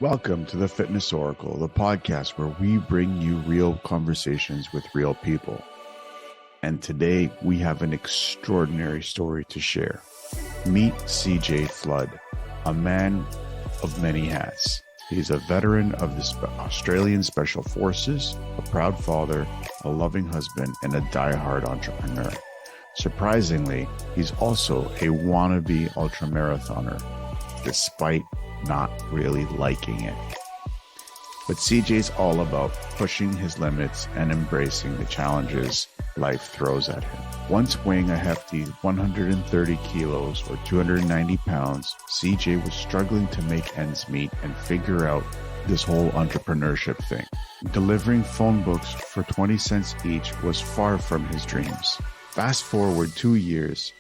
Welcome to the Fitness Oracle, the podcast where we bring you real conversations with real people. And today we have an extraordinary story to share. Meet CJ Flood, a man of many hats. He's a veteran of the Australian Special Forces, a proud father, a loving husband, and a die-hard entrepreneur. Surprisingly, he's also a wannabe ultramarathoner, despite not really liking it. But CJ's all about pushing his limits and embracing the challenges life throws at him. Once weighing a hefty 130 kilos or 290 pounds, CJ was struggling to make ends meet and figure out this whole entrepreneurship thing. Delivering phone books for 20 cents each was far from his dreams. Fast forward 2 years,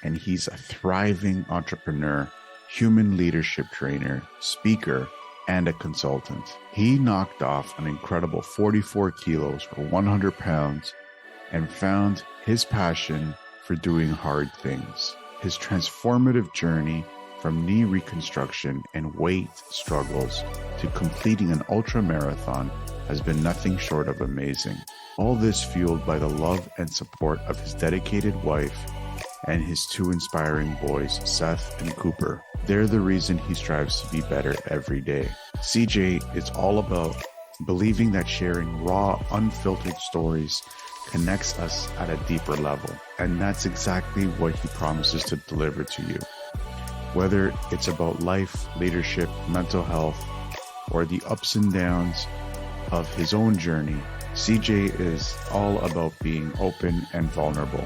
and he's a thriving entrepreneur, human leadership trainer, speaker, and a consultant. He knocked off an incredible 44 kilos or 100 pounds and found his passion for doing hard things. His transformative journey from knee reconstruction and weight struggles to completing an ultra marathon has been nothing short of amazing. All this fueled by the love and support of his dedicated wife and his two inspiring boys, Seth and Cooper. They're the reason he strives to be better every day. CJ is all about believing that sharing raw, unfiltered stories connects us at a deeper level. And that's exactly what he promises to deliver to you. Whether it's about life, leadership, mental health, or the ups and downs of his own journey, CJ is all about being open and vulnerable,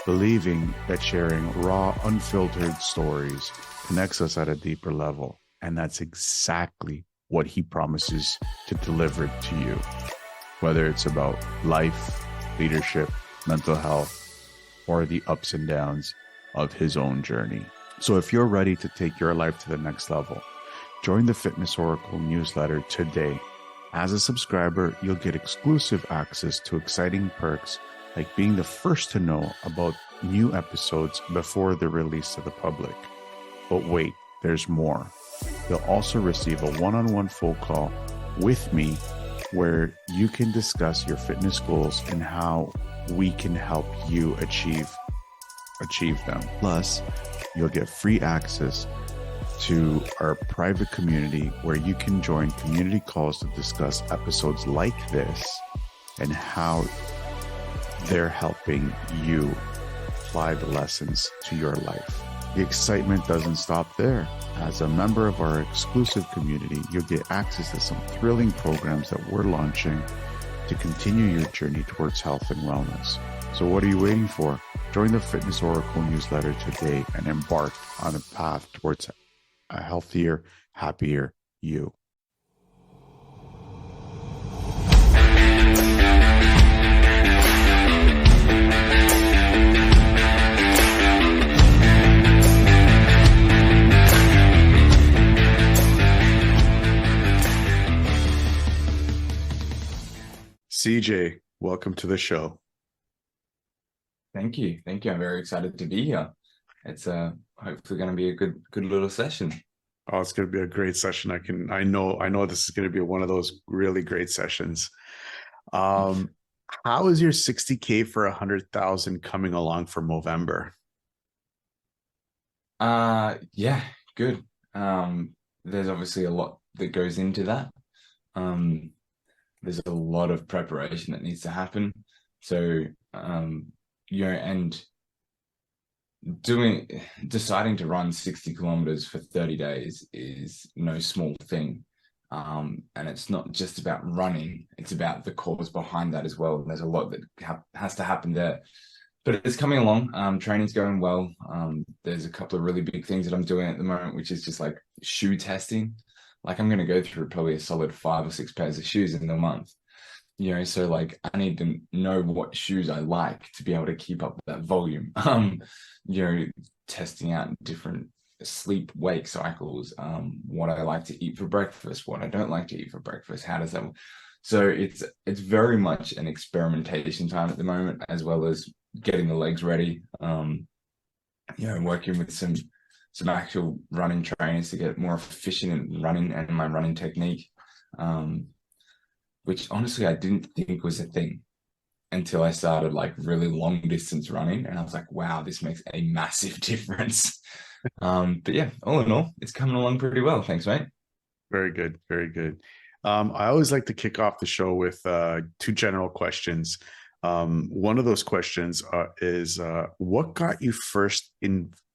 believing that sharing raw, unfiltered stories connects us at a deeper level. And that's exactly what he promises to deliver to you. Whether it's about life, leadership, mental health, or the ups and downs of his own journey. So if you're ready to take your life to the next level, join the Fitness Oracle newsletter today. As a subscriber, you'll get exclusive access to exciting perks like being the first to know about new episodes before they're released to the public. But wait, there's more. You'll also receive a one-on-one phone call with me where you can discuss your fitness goals and how we can help you achieve them. Plus, you'll get free access to our private community where you can join community calls to discuss episodes like this and how they're helping you apply the lessons to your life. The excitement doesn't stop there. As a member of our exclusive community, you'll get access to some thrilling programs that we're launching to continue your journey towards health and wellness. So what are you waiting for? Join the Fitness Oracle newsletter today and embark on a path towards a healthier, happier you. CJ, welcome to the show. Thank you. I'm very excited to be here. It's hopefully going to be a good little session. Oh, it's going to be a great session. I know this is going to be one of those really great sessions. How is your 60K for 100,000 coming along for Movember? Yeah, good. There's obviously a lot that goes into that. There's a lot of preparation that needs to happen. So, and deciding to run 60 kilometers for 30 days is no small thing. And it's not just about running, it's about the cause behind that as well. And there's a lot that has to happen there. But it's coming along. Training's going well. There's a couple of really big things that I'm doing at the moment, which is just like shoe testing. Like I'm going to go through probably a solid 5 or 6 pairs of shoes in a month. So like I need to know what shoes I like to be able to keep up with that volume. Testing out different sleep wake cycles, what I like to eat for breakfast, what I don't like to eat for breakfast, how does that work? So it's very much an experimentation time at the moment, as well as getting the legs ready. Working with some some actual running trainers to get more efficient in running and my running technique, which honestly I didn't think was a thing until I started like really long distance running, and I was like, wow, this makes a massive difference. But yeah, all in all, it's coming along pretty well. Thanks, mate. Very good. Very good. I always like to kick off the show with two general questions. One of those questions is what got you first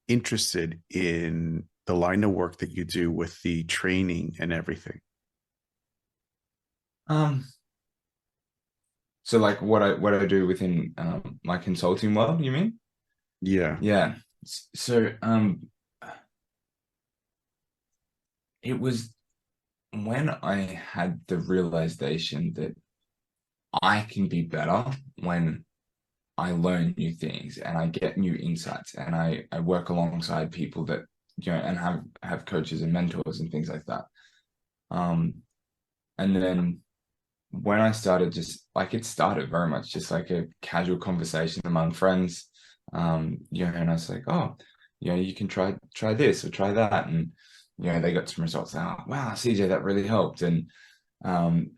interested in the line of work that you do with the training and everything? Um, so like what I do within my consulting world, you mean? Yeah. Yeah. So it was when I had the realization that I can be better when I learn new things and I get new insights and I work alongside people that and have coaches and mentors and things like that. Um, and then when I started, just like it started very much just like a casual conversation among friends. And I was like, oh, you can try this or try that, and they got some results. Oh, wow, CJ, that really helped, and and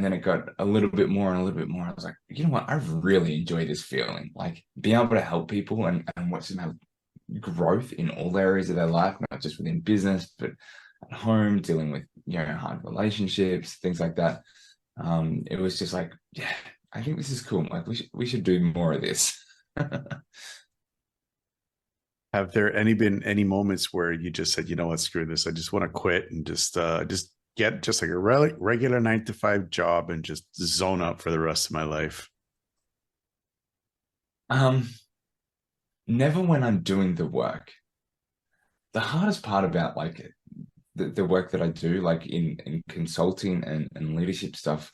then it got a little bit more and a little bit more. I was like, you know what? I really enjoy this feeling, like being able to help people and watch them have growth in all areas of their life, not just within business, but at home, dealing with, hard relationships, things like that. It was just like, yeah, I think this is cool. Like we should do more of this. Have there been any moments where you just said, you know what, screw this, I just want to quit and just get just like a regular 9 to 5 job and just zone out for the rest of my life? Um, Never when I'm doing the work. The hardest part about like the work that I do, like in consulting and leadership stuff,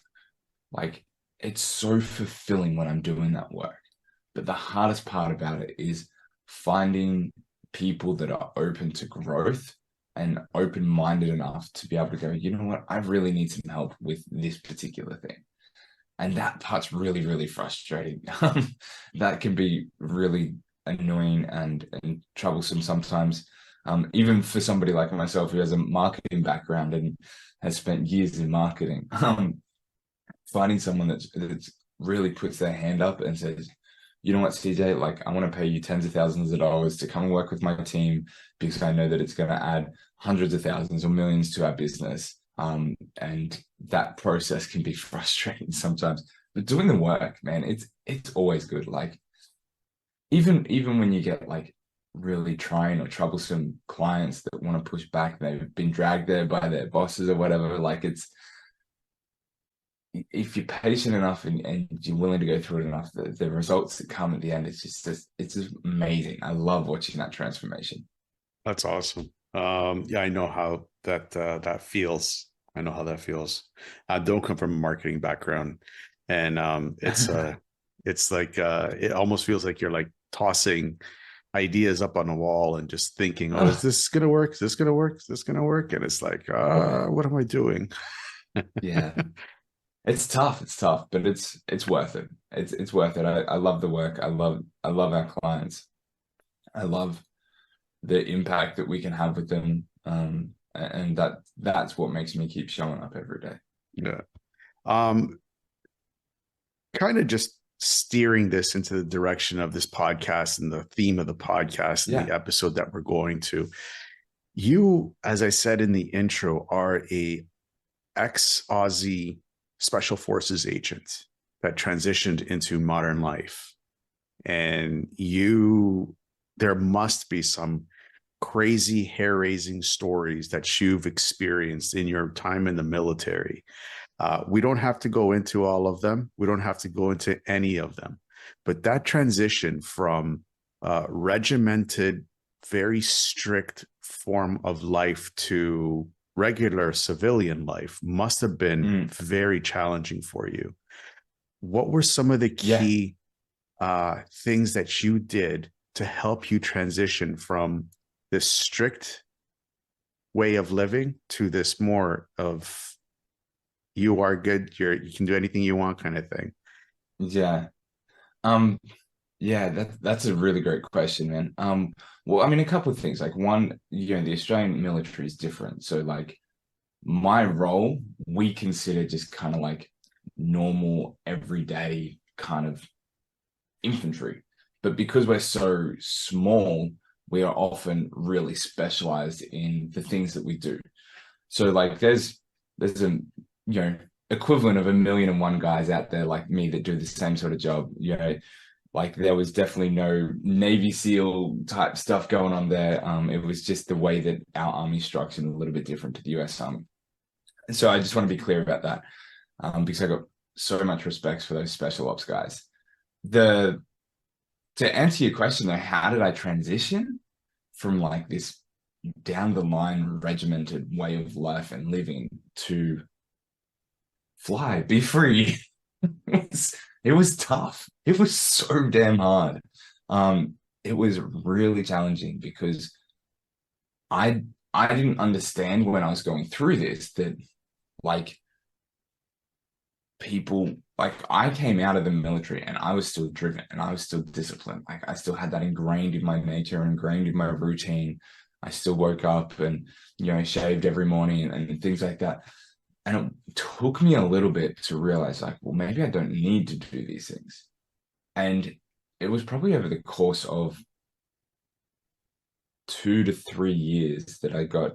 like it's so fulfilling when I'm doing that work. But the hardest part about it is finding people that are open to growth and open-minded enough to be able to go, you know what, I really need some help with this particular thing. And that part's really, really frustrating. That can be really annoying and troublesome sometimes. Even for somebody like myself who has a marketing background and has spent years in marketing, finding someone that's really puts their hand up and says, you know what, CJ, like I want to pay you tens of thousands of dollars to come and work with my team because I know that it's going to add hundreds of thousands or millions to our business. And that process can be frustrating sometimes. But doing the work, man, it's always good. Like even when you get like really trying or troublesome clients that want to push back, they've been dragged there by their bosses or whatever, like if you're patient enough and you're willing to go through it enough, the results that come at the end, it's just amazing. I love watching that transformation. That's awesome. Yeah, I know how that feels. I know how that feels. I don't come from a marketing background, and it's like it almost feels like you're like tossing ideas up on a wall and just thinking, oh, is Oh, this gonna work? Is this gonna work? Is this gonna work? And it's like, yeah, what am I doing? yeah. It's tough. It's tough, but it's worth it. It's worth it. I love the work. I love our clients. I love the impact that we can have with them. And that's what makes me keep showing up every day. Yeah. Um, Kind of just steering this into the direction of this podcast and the theme of the podcast and Yeah. the episode that we're going to. You, as I said in the intro, are a ex-Aussie special forces agent that transitioned into modern life. And there must be some crazy hair-raising stories that you've experienced in your time in the military. We don't have to go into all of them. We don't have to go into any of them. But that transition from regimented, very strict form of life to regular civilian life must have been Mm, very challenging for you. What were some of the yeah. key things that you did to help you transition from this strict way of living to this more of you are good, you can do anything you want kind of thing? Yeah. Um, Yeah, that's a really great question, man. Well, I mean, a couple of things. Like one, the Australian military is different. So like my role, we consider just kind of like normal, everyday kind of infantry. But because we're so small, we are often really specialized in the things that we do. So like there's a equivalent of 1,000,001 guys out there like me that do the same sort of job. Like there was definitely no Navy SEAL type stuff going on there. It was just the way that our army structured a little bit different to the US Army. And so I just want to be clear about that, because I got so much respect for those special ops guys. The To answer your question though, how did I transition from like this down the line regimented way of life and living to fly, be free? It was tough. It was so damn hard. It was really challenging because I I didn't understand when I was going through this that like people like I came out of the military and I was still driven and I was still disciplined. Like I still had that ingrained in my nature, ingrained in my routine. I still woke up and shaved every morning and things like that. And it took me a little bit to realize, like, well, maybe I don't need to do these things. And it was probably over the course of 2 to 3 years that I got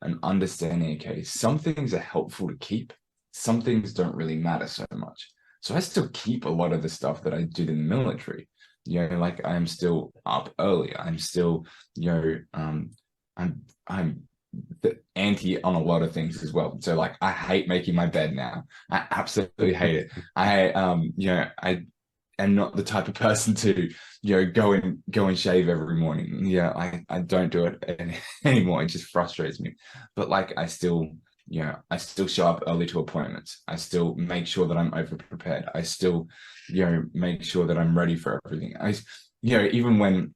an understanding, okay, some things are helpful to keep, some things don't really matter so much. So I still keep a lot of the stuff that I did in the military. Like I'm still up early. I'm still, I'm the anti on a lot of things as well. So like I hate making my bed now. I absolutely hate it. I am not the type of person to, go and shave every morning. Yeah, I don't do it anymore. It just frustrates me. But like I still show up early to appointments. I still make sure that I'm over prepared. I still, make sure that I'm ready for everything. Even when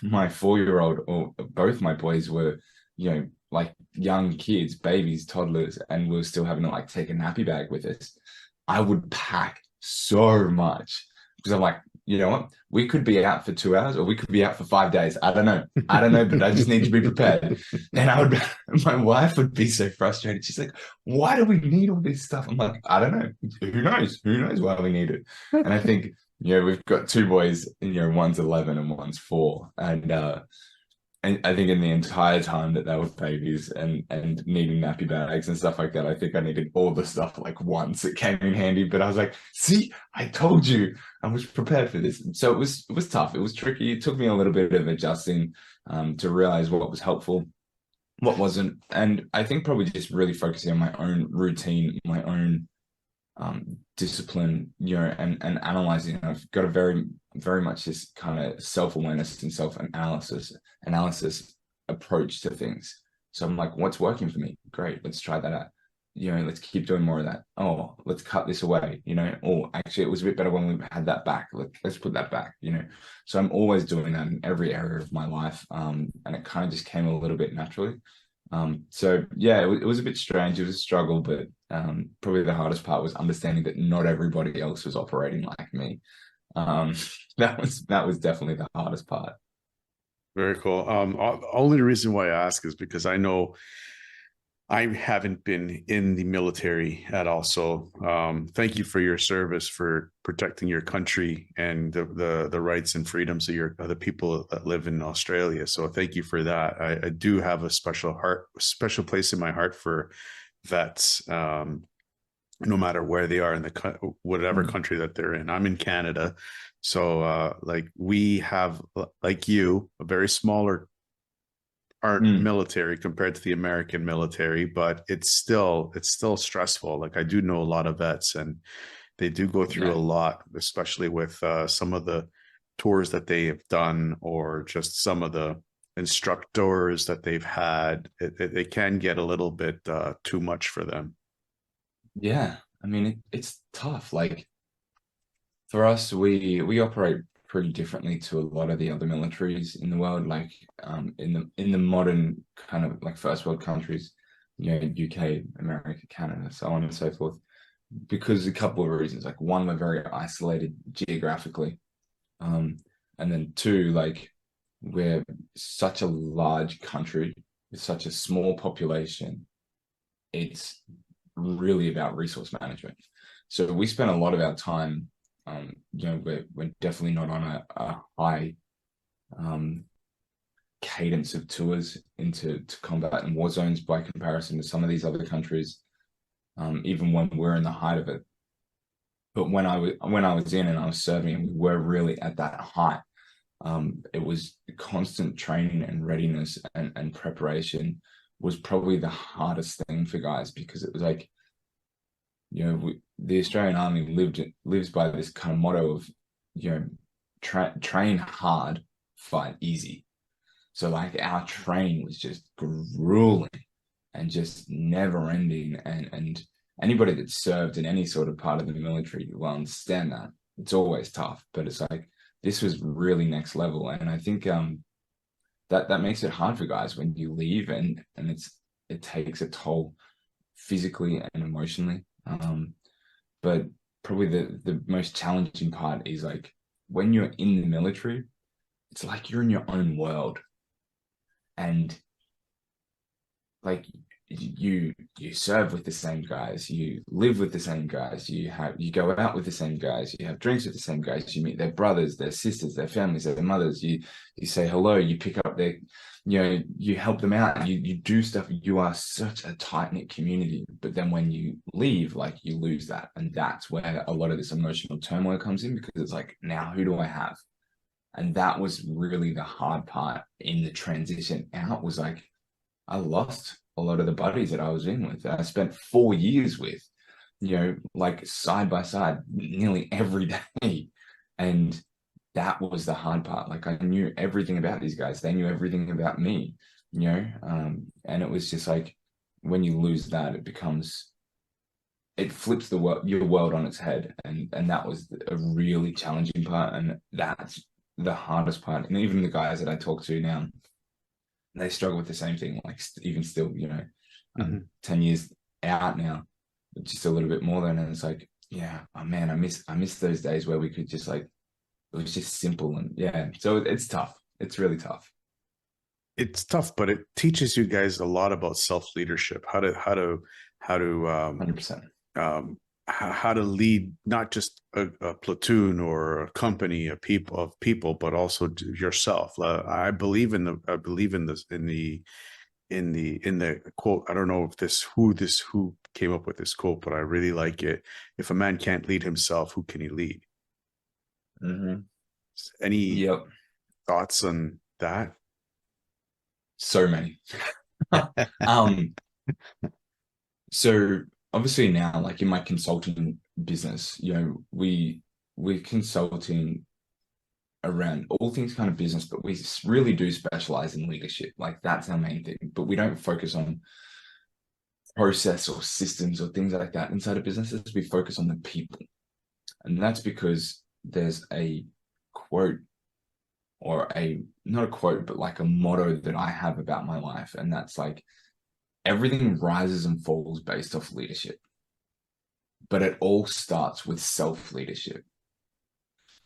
my 4-year-old or both my boys were, like young kids, babies, toddlers, and we were still having to like take a nappy bag with us, I would pack so much because I'm like, you know what? We could be out for 2 hours or we could be out for 5 days. I don't know. I don't know, but I just need to be prepared. And my wife would be so frustrated. She's like, why do we need all this stuff? I'm like, I don't know. Who knows? Who knows why we need it? And I think, we've got two boys, one's 11 and one's 4. And I think in the entire time that they were babies and needing nappy bags and stuff like that, I think I needed all the stuff like once. It came in handy, but I was like, see, I told you I was prepared for this. So it was tough. It was tricky. It took me a little bit of adjusting to realize what was helpful, what wasn't. And I think probably just really focusing on my own routine, my own discipline, and analyzing. I've got a very, very much this kind of self-awareness and self-analysis approach to things. So I'm like, what's working for me? Great, let's try that out. Let's keep doing more of that. Oh, let's cut this away. Oh, actually, it was a bit better when we had that back. Let's put that back. So I'm always doing that in every area of my life, and it kind of just came a little bit naturally. So yeah, it was a bit strange. It was a struggle, but probably the hardest part was understanding that not everybody else was operating like me. Um, that was definitely the hardest part. Very cool. Only reason why I ask is because I know I haven't been in the military at all. So thank you for your service, for protecting your country and the rights and freedoms of the people that live in Australia. So thank you for that. I do have a special place in my heart for vets, no matter where they are in whatever country that they're in. I'm in Canada. So like we have, like you, a very smaller military compared to the American military, but it's still stressful. Like I do know a lot of vets and they do go through a lot, especially with some of the tours that they have done or just some of the instructors that they've had. It can get a little bit too much for them. Yeah, I mean it's tough. Like for us, we operate pretty differently to a lot of the other militaries in the world. Like in the modern kind of like first world countries, UK, America, Canada, so on and so forth. Because a couple of reasons. Like one, we're very isolated geographically. And then two, like, we're such a large country with such a small population. It's really about resource management. So we spend a lot of our time, we're definitely not on a high cadence of tours into combat and war zones by comparison to some of these other countries, even when we're in the height of it. But when I was in and I was serving, and we were really at that height. It was constant training and readiness and preparation was probably the hardest thing for guys, because it was like, the Australian Army lives by this kind of motto of, train hard, fight easy. So like our training was just grueling and just never ending. And anybody that served in any sort of part of the military will understand that. It's always tough, but it's like, this was really next level. And I think that makes it hard for guys when you leave, and it takes a toll physically and emotionally. But probably the most challenging part is like, when you're in the military, it's like you're in your own world. And like, you serve with the same guys, you live with the same guys, you go out with the same guys, you have drinks with the same guys, you meet their brothers, their sisters, their families, their mothers, you say hello, you pick up their, you help them out, you do stuff. You are such a tight-knit community. But then when you leave, like, you lose that, and that's where a lot of this emotional turmoil comes in, because it's like, now who do I have? And that was really the hard part in the transition out, was like, I lost a lot of the buddies that I was in with, that I spent 4 years with, like side by side, nearly every day. And that was the hard part. Like, I knew everything about these guys. They knew everything about me, and it was just like, when you lose that, it flips your world on its head. And that was a really challenging part. And that's the hardest part. And even the guys that I talk to now, they struggle with the same thing, like, even still, Mm-hmm. 10 years out now, but just a little bit more than. And it's like, yeah, oh man, I miss those days where we could just, like, it was just simple. And yeah, so it's tough. It's really tough. It's tough, but it teaches you guys a lot about self-leadership, how to 100%. how to lead not just a platoon or a company of people, but also yourself. I believe in this in the quote. I don't know if who came up with this quote, but I really like it. If a man can't lead himself, who can he lead? Mm-hmm. Any Yep. thoughts on that? So many. So obviously now, like, in my consulting business, we're consulting around all things kind of business, but we really do specialize in leadership. Like, that's our main thing. But we don't focus on process or systems or things like that inside of businesses. We focus on the people. And that's because there's a quote, or not a quote, but like a motto that I have about my life. And that's like, everything rises and falls based off leadership, but it all starts with self-leadership.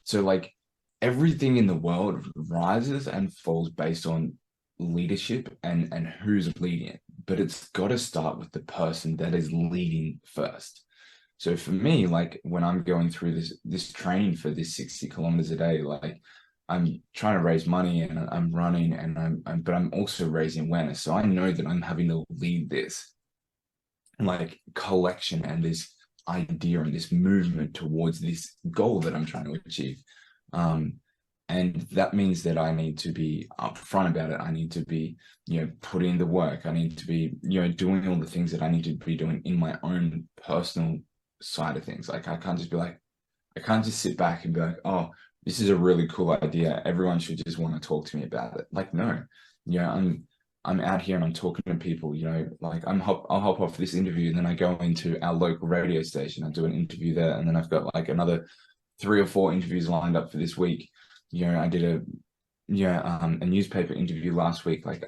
So like, everything in the world rises and falls based on leadership and who's leading it. But it's got to start with the person that is leading first. So for me, like, when I'm going through this training for this 60 kilometers a day, like, I'm trying to raise money, and I'm running, and but I'm also raising awareness. So I know that I'm having to lead this, like, collection and this idea and this movement towards this goal that I'm trying to achieve. And that means that I need to be upfront about it. I need to be, putting in the work. I need to be, doing all the things that I need to be doing in my own personal side of things. Like, I can't just sit back and be like, oh, this is a really cool idea, everyone should just want to talk to me about it. Like, no, I'm out here and I'm talking to people, like, I'll hop off this interview, and then I go into our local radio station, I do an interview there, and then I've got like another 3 or 4 interviews lined up for this week. I did a newspaper interview last week. Like,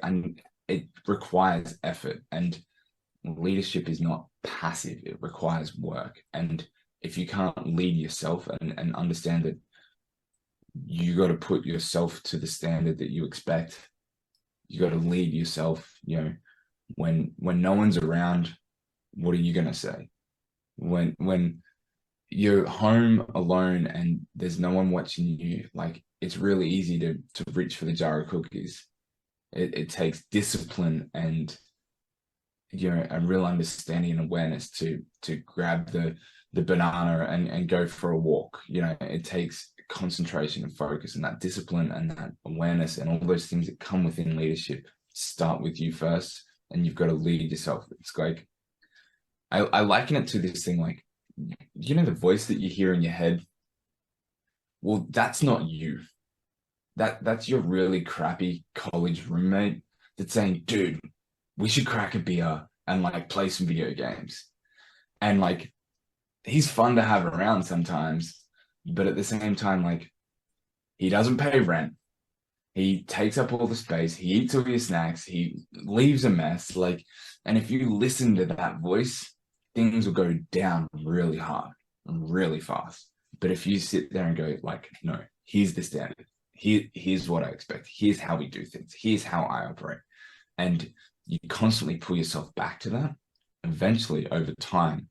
it requires effort, and leadership is not passive. It requires work. And if you can't lead yourself and understand that you got to put yourself to the standard that you expect. You got to lead yourself. When no one's around, what are you going to say? When you're home alone and there's no one watching you, like, it's really easy to reach for the jar of cookies. It takes discipline and a real understanding and awareness to grab the banana and go for a walk. It takes concentration and focus, and that discipline and that awareness and all those things that come within leadership start with you first, and you've got to lead yourself. It's like, I liken it to this thing, like, the voice that you hear in your head. Well, that's not you. That's your really crappy college roommate that's saying, dude, we should crack a beer and like play some video games. And like, he's fun to have around sometimes, but at the same time, like, he doesn't pay rent. He takes up all the space. He eats all your snacks. He leaves a mess. Like, and if you listen to that voice, things will go down really hard, really fast. But if you sit there and go, like, no, here's the standard. Here's what I expect. Here's how we do things. Here's how I operate. And you constantly pull yourself back to that. Eventually, over time,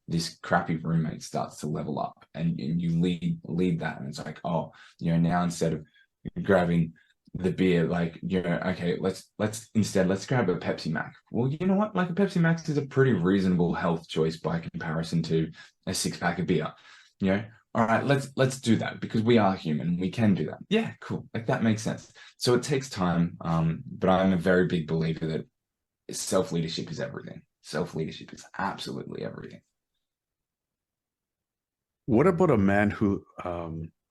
this crappy roommate starts to level up, and you lead that. And it's like, oh, now instead of grabbing the beer, like, okay, let's grab a Pepsi Max. Well, you know what? Like, a Pepsi Max is a pretty reasonable health choice by comparison to a 6-pack of beer. All right, let's do that, because we are human. We can do that. Yeah, cool. Like, that makes sense. So it takes time. But I'm a very big believer that self-leadership is everything. Self-leadership is absolutely everything. What about a man who,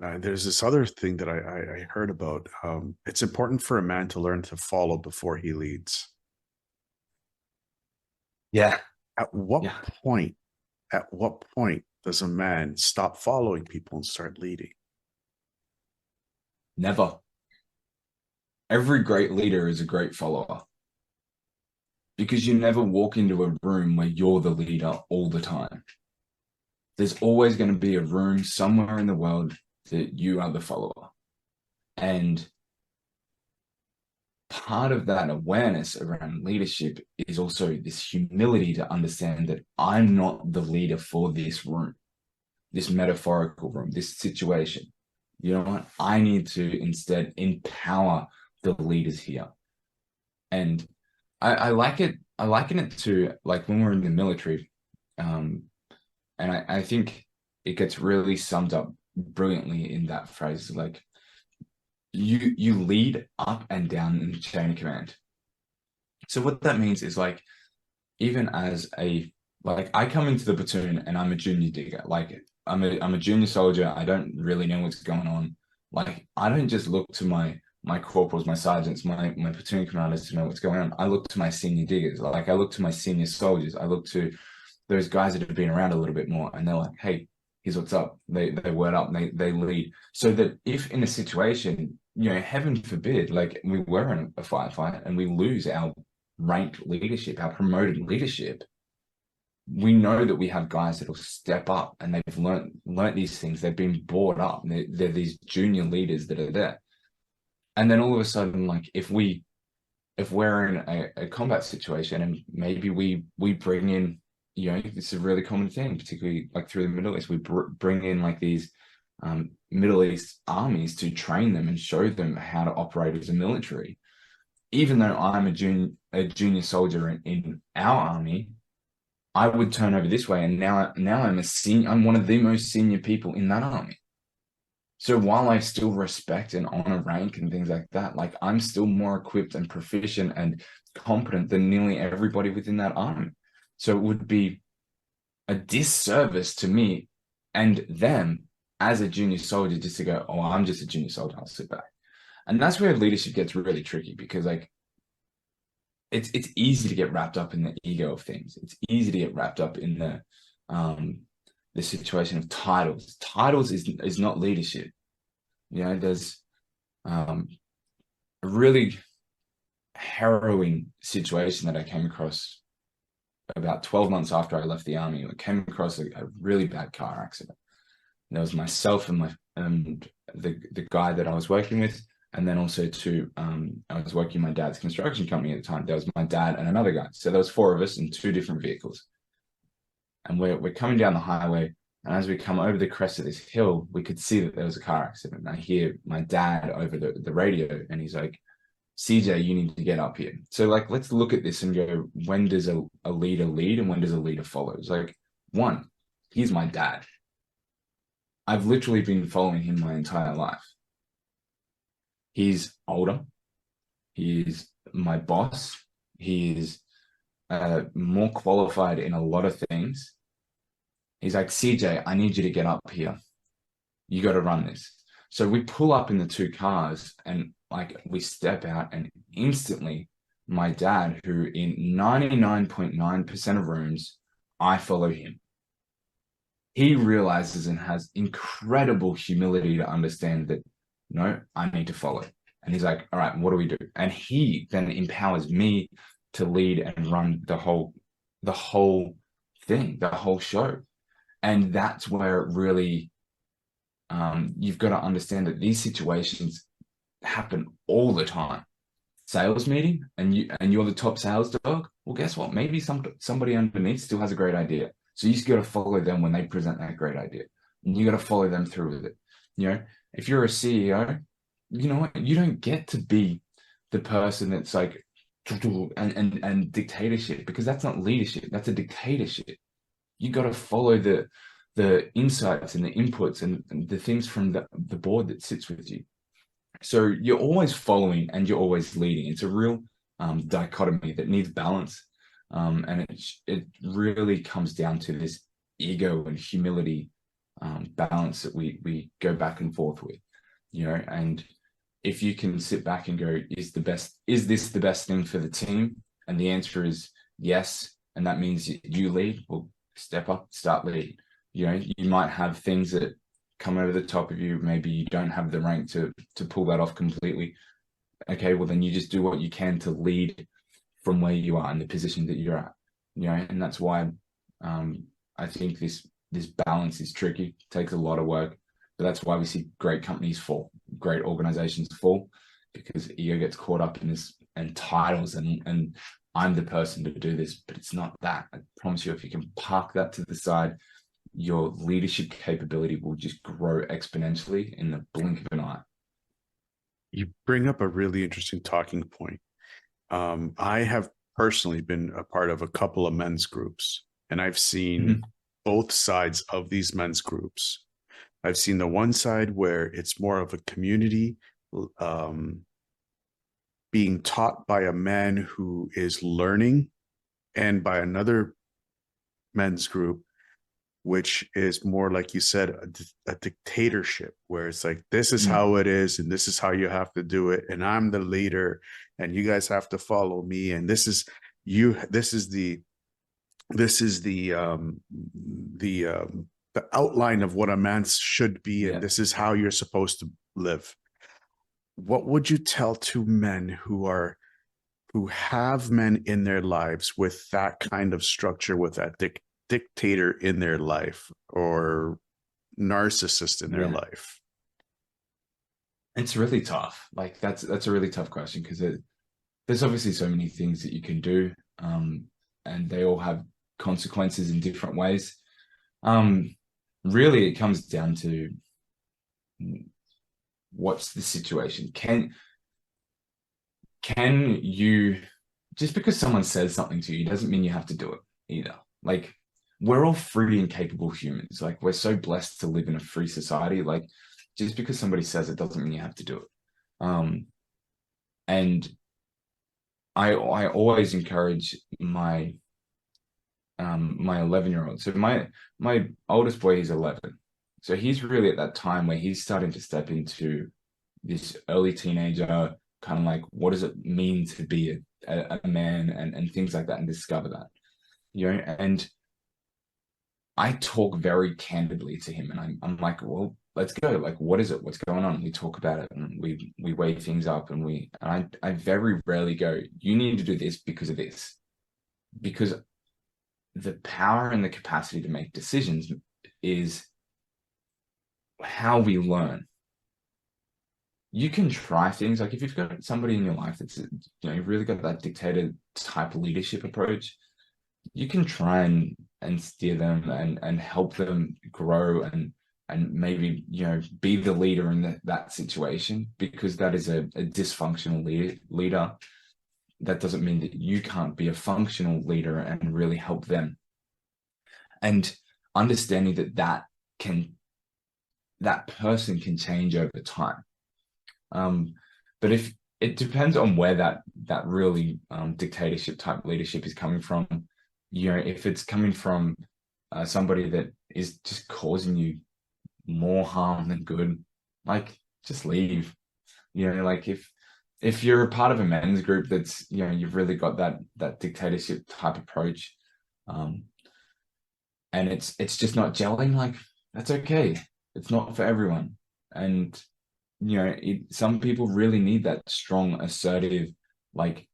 there's this other thing that I heard about. It's important for a man to learn to follow before he leads. Yeah. At what point does a man stop following people and start leading? Never. Every great leader is a great follower, because you never walk into a room where you're the leader all the time. There's always going to be a room somewhere in the world that you are the follower. And part of that awareness around leadership is also this humility to understand that I'm not the leader for this room, this metaphorical room, this situation. You know what? I need to instead empower the leaders here. And I liken it to, like, when we're in the military, and I think it gets really summed up brilliantly in that phrase. Like, you lead up and down in the chain of command. So what that means is, like, even as I come into the platoon and I'm a junior digger. Like, I'm a junior soldier. I don't really know what's going on. Like, I don't just look to my corporals, my sergeants, my platoon commanders to know what's going on. I look to my senior diggers. Like, I look to my senior soldiers. I look to those guys that have been around a little bit more, and they're like, hey, here's what's up. They word up and they lead. So that if in a situation, heaven forbid, like, we were in a firefight and we lose our ranked leadership, our promoted leadership, we know that we have guys that will step up, and they've learned these things. They've been brought up, and they're these junior leaders that are there. And then all of a sudden, like, if we're in a combat situation, and maybe we bring in, this is a really common thing, particularly like through the Middle East, we bring in like these Middle East armies to train them and show them how to operate as a military. Even though I'm a junior soldier in our army, I would turn over this way, and now I'm one of the most senior people in that army. So while I still respect and honor rank and things like that, like, I'm still more equipped and proficient and competent than nearly everybody within that army. So it would be a disservice to me and them as a junior soldier just to go, oh, I'm just a junior soldier, I'll sit back. And that's where leadership gets really tricky, because, like, it's easy to get wrapped up in the ego of things. It's easy to get wrapped up in the situation of titles. Titles is not leadership. There's a really harrowing situation that I came across about 12 months after I left the army. I came across a really bad car accident. And there was myself and and the guy that I was working with, and then also I was working in my dad's construction company at the time. There was my dad and another guy. So there was four of us in two different vehicles. And we're coming down the highway. And as we come over the crest of this hill, we could see that there was a car accident. And I hear my dad over the radio, and he's like, CJ, you need to get up here. So like, let's look at this and go, when does a leader lead and when does a leader follow? It's like, one, he's my dad. I've literally been following him my entire life. He's older. He is my boss. He is more qualified in a lot of things. He's like, CJ, I need you to get up here. You got to run this. So we pull up in the two cars and like we step out, and instantly my dad, who in 99.9% of rooms, I follow him. He realizes and has incredible humility to understand that, no, I need to follow. And he's like, all right, what do we do? And he then empowers me to lead and run the whole thing, the whole show. And that's where it really, you've got to understand that these situations happen all the time. Sales meeting, and you're the top sales dog. Well, guess what? Maybe somebody underneath still has a great idea. So you just got to follow them when they present that great idea. And you got to follow them through with it. You know, if you're a CEO, you know what? You don't get to be the person that's like, and dictatorship, because that's not leadership. That's a dictatorship. You got to follow the insights and the inputs and the things from the board that sits with you. So you're always following and you're always leading. It's a real dichotomy that needs balance. And it really comes down to this ego and humility balance that we go back and forth with, you know. And if you can sit back and go, is this the best thing for the team? And the answer is yes. And that means you lead. Well, step up, start leading. You know, you might have things that come over the top of you. Maybe you don't have the rank to pull that off completely. Okay, well then you just do what you can to lead from where you are in the position that you're at. You know, and that's why I think this balance is tricky. It takes a lot of work, but that's why we see great companies fall, great organizations fall, because ego gets caught up in this and titles and I'm the person to do this, but it's not that. I promise you, if you can park that to the side, your leadership capability will just grow exponentially in the blink of an eye. You bring up a really interesting talking point. I have personally been a part of a couple of men's groups, and I've seen both sides of these men's groups. I've seen the one side where it's more of a community being taught by a man who is learning, and by another men's group, which is more, like you said, a dictatorship, where it's like, this is how it is, and this is how you have to do it, and I'm the leader, and you guys have to follow me, and this is the outline of what a man should be, and this is how you're supposed to live. What would you tell to men who have men in their lives with that kind of structure, with that dictator in their life or narcissist in their life? It's really tough. Like that's a really tough question, because there's obviously so many things that you can do, and they all have consequences in different ways. Really, it comes down to what's the situation. Can you, just because someone says something to you doesn't mean you have to do it either. Like, we're all free and capable humans. Like, we're so blessed to live in a free society. Like, just because somebody says it doesn't mean you have to do it. And I always encourage my 11-year-old. So my oldest boy, he's 11. So he's really at that time where he's starting to step into this early teenager, kind of like, what does it mean to be a man, and things like that, and discover that, you know. And I talk very candidly to him, and I'm like, well, let's go. Like, what is it? What's going on? We talk about it, and we weigh things up, and I very rarely go, you need to do this because of this, because the power and the capacity to make decisions is how we learn. You can try things like if you've got somebody in your life that's, you've really got that dictator type leadership approach, you can try and steer them and help them grow and maybe, be the leader in that situation, because that is a dysfunctional leader. That doesn't mean that you can't be a functional leader and really help them. And understanding that person can change over time. But if it depends on where that really dictatorship type leadership is coming from. If it's coming from somebody that is just causing you more harm than good, like, just leave. Like, if you're a part of a men's group that's, you've really got that dictatorship type approach, and it's just not gelling, like, that's okay. It's not for everyone. And some people really need that strong, assertive, like,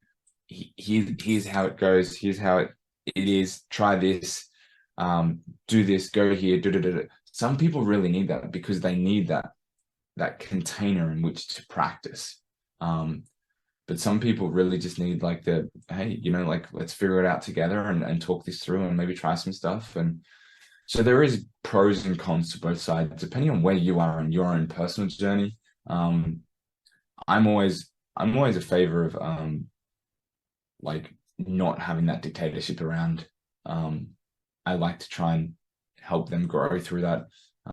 here's how it goes, here's how it is, try this, do this, go here, do. Some people really need that because they need that container in which to practice. But some people really just need, like, hey, like, let's figure it out together and talk this through and maybe try some stuff. And so there is pros and cons to both sides, depending on where you are in your own personal journey. I'm always a favor of like, not having that dictatorship around. I like to try and help them grow through that.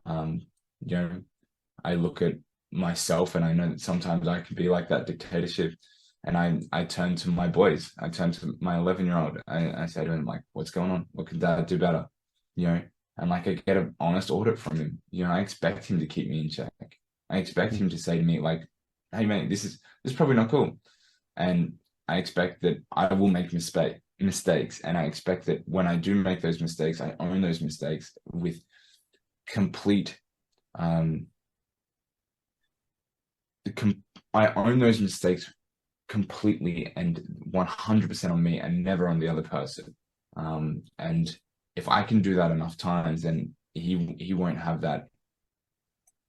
I look at myself and I know that sometimes I can be like that dictatorship, and I turn to my boys. I turn to my 11-year-old. I say to him, like, what's going on? What can dad do better? And, like, I get an honest audit from him. I expect him to keep me in check. I expect him to say to me, like, hey, mate, this is probably not cool. And I expect that I will make mistakes. And I expect that when I do make those mistakes, I own those mistakes with complete, I own those mistakes completely and 100% on me and never on the other person. And if I can do that enough times, then he won't have that.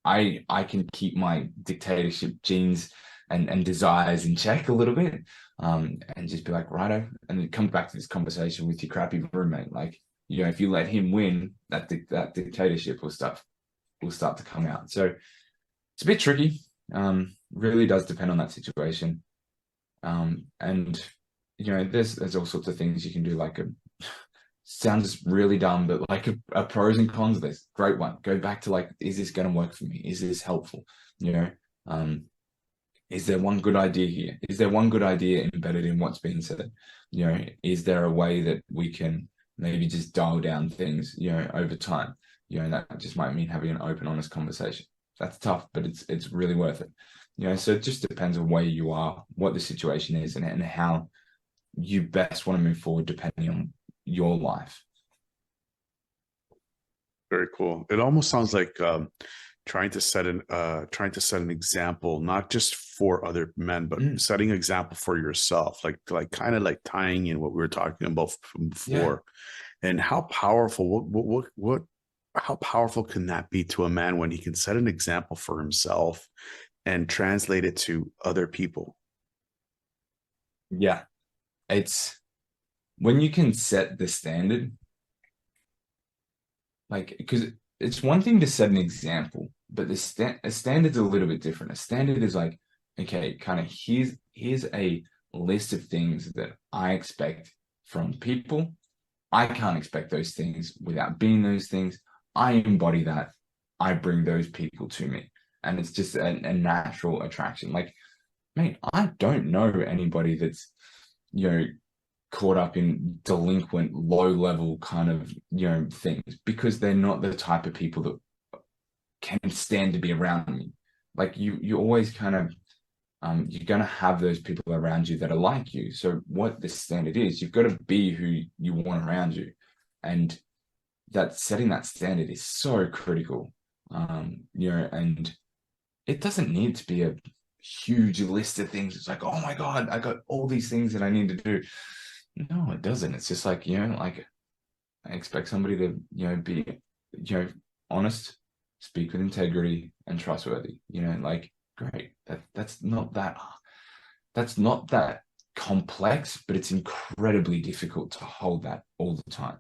I can keep my dictatorship genes and desires in check a little bit, and just be like, righto. And it comes back to this conversation with your crappy roommate. Like, if you let him win, that dictatorship will start to come out. So it's a bit tricky. Really does depend on that situation. And there's all sorts of things you can do, like sounds really dumb, but like a pros and cons list. Great one. Go back to, like, is this going to work for me? Is this helpful? Is there one good idea here? Is there one good idea embedded in what's being said? Is there a way that we can maybe just dial down things, over time? That just might mean having an open, honest conversation. That's tough, but it's really worth it. So it just depends on where you are, what the situation is, and how you best want to move forward depending on your life. Very cool. It almost sounds like trying to set an example, not just for other men, but setting an example for yourself, like kind of like tying in what we were talking about from before. Yeah. And how powerful, how powerful can that be to a man when he can set an example for himself and translate it to other people? Yeah. It's when you can set the standard, like, because it's one thing to set an example, but a standard's a little bit different. A standard is like, okay, kind of here's a list of things that I expect from people. I can't expect those things without being those things. I embody that. I bring those people to me. And it's just a natural attraction. Like, mate, I don't know anybody that's, caught up in delinquent, low-level kind of, things, because they're not the type of people that can stand to be around me. Like, you always kind of, you're going to have those people around you that are like you. So what the standard is, you've got to be who you want around you. And that setting that standard is so critical. And it doesn't need to be a huge list of things. It's like, oh my God, I got all these things that I need to do. No, it doesn't. It's just like, like, I expect somebody to, be, honest, speak with integrity, and trustworthy. Like, great. That's not that complex, but it's incredibly difficult to hold that all the time.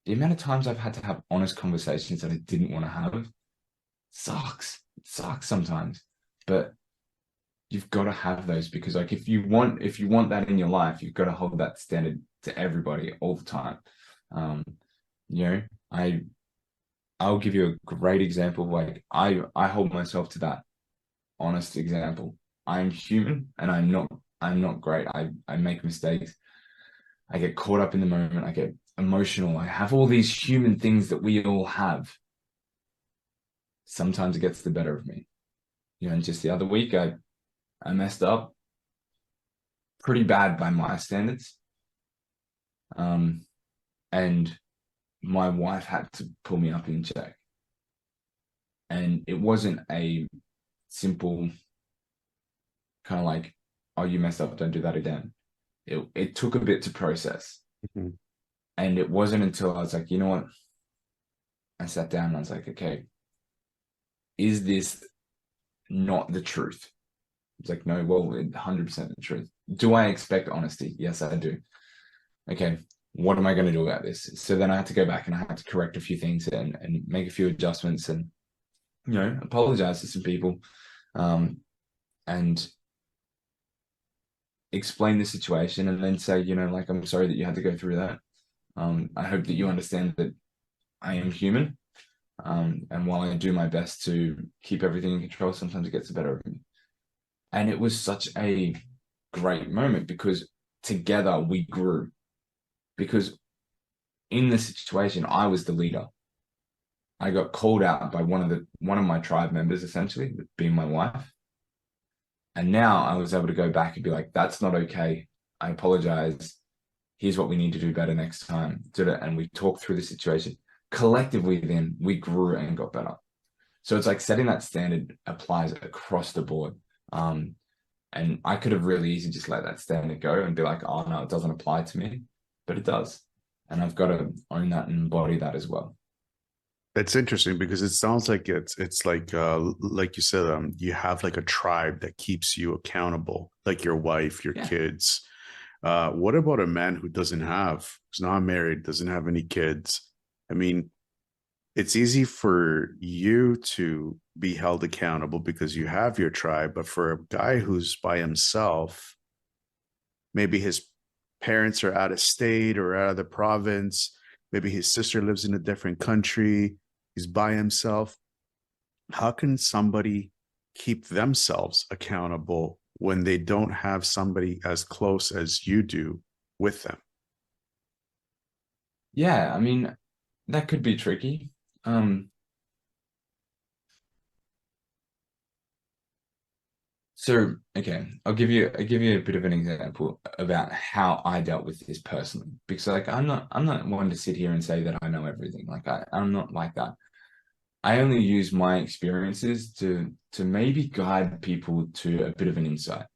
The amount of times I've had to have honest conversations that I didn't want to have sucks. It sucks sometimes, but you've got to have those, because like if you want that in your life, you've got to hold that standard to everybody all the time. You know, I'll give you a great example. Like I hold myself to that honest example. I'm human and I'm not great. I make mistakes. I get caught up in the moment. I get emotional. I have all these human things that we all have. Sometimes it gets the better of me. And just the other week I messed up pretty bad by my standards. And my wife had to pull me up in check. And it wasn't a simple kind of like, oh, you messed up, don't do that again. It took a bit to process. Mm-hmm. And it wasn't until I was like, you know what? I sat down and I was like, okay, is this not the truth? It's like, no, well, 100% the truth. Do I expect honesty? Yes, I do. Okay, what am I going to do about this? So then I had to go back and I had to correct a few things and make a few adjustments and, apologize to some people, and explain the situation, and then say, like, I'm sorry that you had to go through that. I hope that you understand that I am human. And while I do my best to keep everything in control, sometimes it gets the better of me. And it was such a great moment because together we grew. Because in the situation, I was the leader. I got called out by one of my tribe members, essentially, being my wife. And now I was able to go back and be like, that's not okay. I apologize. Here's what we need to do better next time. And we talked through the situation. Collectively, then we grew and got better. So it's like setting that standard applies across the board. And I could have really easily just let that standard go and be like, oh, no, it doesn't apply to me. But it does. And I've got to own that and embody that as well. It's interesting because it sounds like it's like you said, you have like a tribe that keeps you accountable, like your wife, your kids. What about a man who's not married, doesn't have any kids? I mean, it's easy for you to be held accountable because you have your tribe, but for a guy who's by himself, maybe his parents are out of state or out of the province, maybe his sister lives in a different country, he's by himself. How can somebody keep themselves accountable when they don't have somebody as close as you do with them? Yeah, I mean, that could be tricky. So, okay, I'll give you a bit of an example about how I dealt with this personally, because like I'm not one to sit here and say that I know everything. Like I'm not like that. I only use my experiences to maybe guide people to a bit of an insight.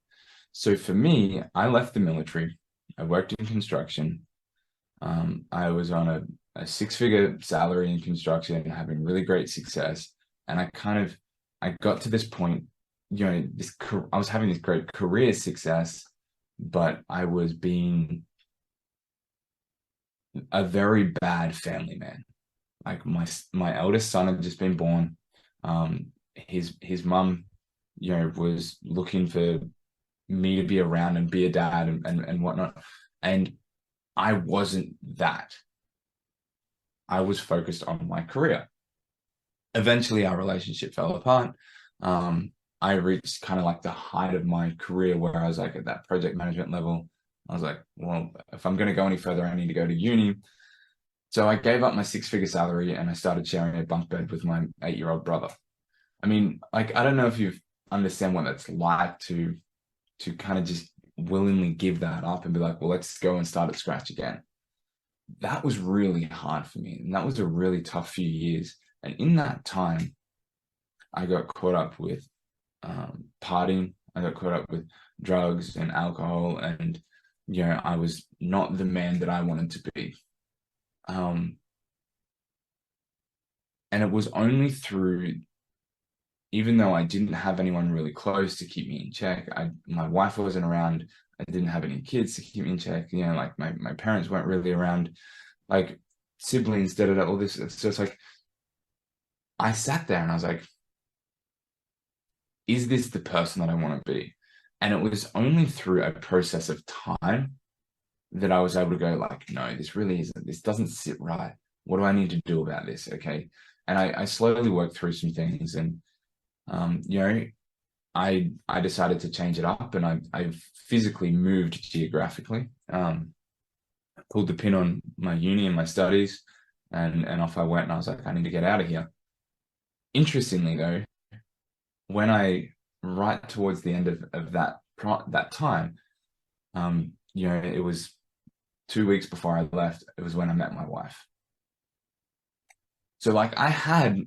So for me, I left the military. I worked in construction. I was on a six-figure salary in construction, having really great success. And I got to this point, I was having this great career success, but I was being a very bad family man. Like my eldest son had just been born. His mum, was looking for me to be around and be a dad and whatnot. And I wasn't that. I was focused on my career. Eventually, our relationship fell apart. I reached kind of like the height of my career where I was like at that project management level. I was like, well, if I'm going to go any further, I need to go to uni. So I gave up my six-figure salary and I started sharing a bunk bed with my 8-year-old brother. I mean, like, I don't know if you understand what that's like to kind of just willingly give that up and be like, well, let's go and start at scratch again. That was really hard for me. And that was a really tough few years. And in that time, I got caught up with partying. I got caught up with drugs and alcohol. And, I was not the man that I wanted to be. And it was only through, even though I didn't have anyone really close to keep me in check, my wife wasn't around, I didn't have any kids to keep me in check, you know, like my parents weren't really around, like siblings, all this. So it's like, I sat there and I was like, is this the person that I want to be? And it was only through a process of time that I was able to go like, no, this really isn't, this doesn't sit right. What do I need to do about this? Okay. And I slowly worked through some things, and, you know, I decided to change it up, and I physically moved geographically, pulled the pin on my uni and my studies, and off I went, and I was like, I need to get out of here. Interestingly though, when I, right towards the end of that time, you know, it was 2 weeks before I left, it was when I met my wife. So like I had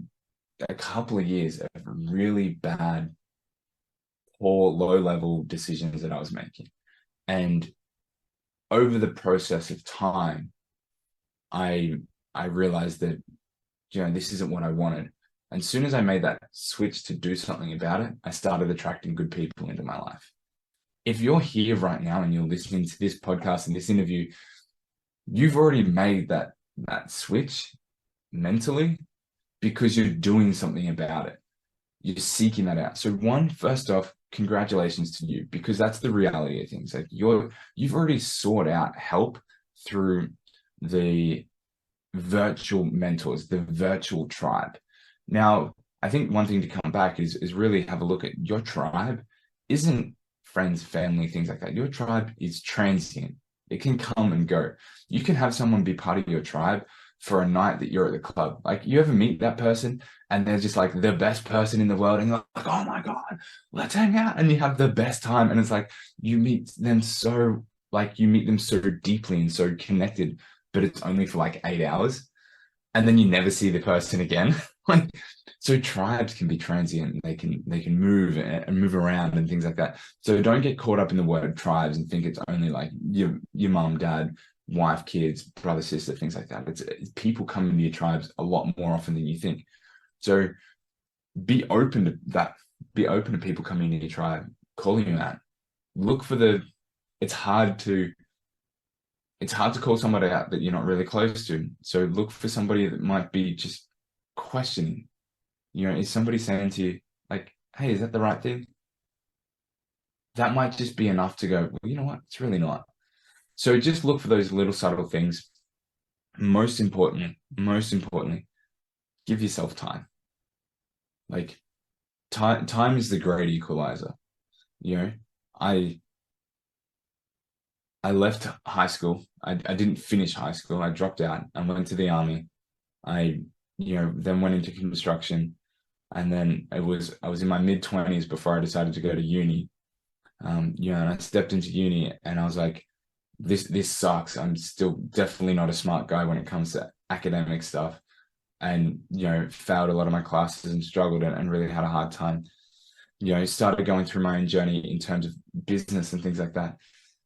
a couple of years of really bad, poor, low level decisions that I was making. And over the process of time, I realized that, you know, this isn't what I wanted. And as soon as I made that switch to do something about it, I started attracting good people into my life. If you're here right now and you're listening to this podcast and this interview, you've already made that switch mentally, because you're doing something about it. You're seeking that out. So first off, congratulations to you, because that's the reality of things. Like you've already sought out help through the virtual mentors, the virtual tribe. Now, I think one thing to come back is really have a look at your tribe. Isn't friends, family, things like that. Your tribe is transient. It can come and go. You can have someone be part of your tribe for a night that you're at the club. Like, you ever meet that person and they're just like the best person in the world, and you're like, oh my God, let's hang out. And you have the best time. And it's like, you meet them so deeply and so connected, but it's only for like 8 hours. And then you never see the person again. Like, so tribes can be transient. They can move and move around and things like that. So don't get caught up in the word tribes and think it's only like your mom, dad, wife, kids, brother, sister, things like that. It's people come into your tribes a lot more often than you think. So be open to that. Be open to people coming into your tribe, calling you out. Look for it's hard to call somebody out that you're not really close to. So look for somebody that might be just questioning. You know, is somebody saying to you, like, hey, is that the right thing? That might just be enough to go, well, you know what? It's really not. So just look for those little subtle things. Most importantly, give yourself time. Like, time is the great equalizer. You know, I left high school. I didn't finish high school. I dropped out and went to the army. I, you know, then went into construction, and then I was in my mid-20s before I decided to go to uni. You know, and I stepped into uni and I was like, this sucks. I'm still definitely not a smart guy when it comes to academic stuff, and, you know, failed a lot of my classes and struggled and really had a hard time. You know, started going through my own journey in terms of business and things like that.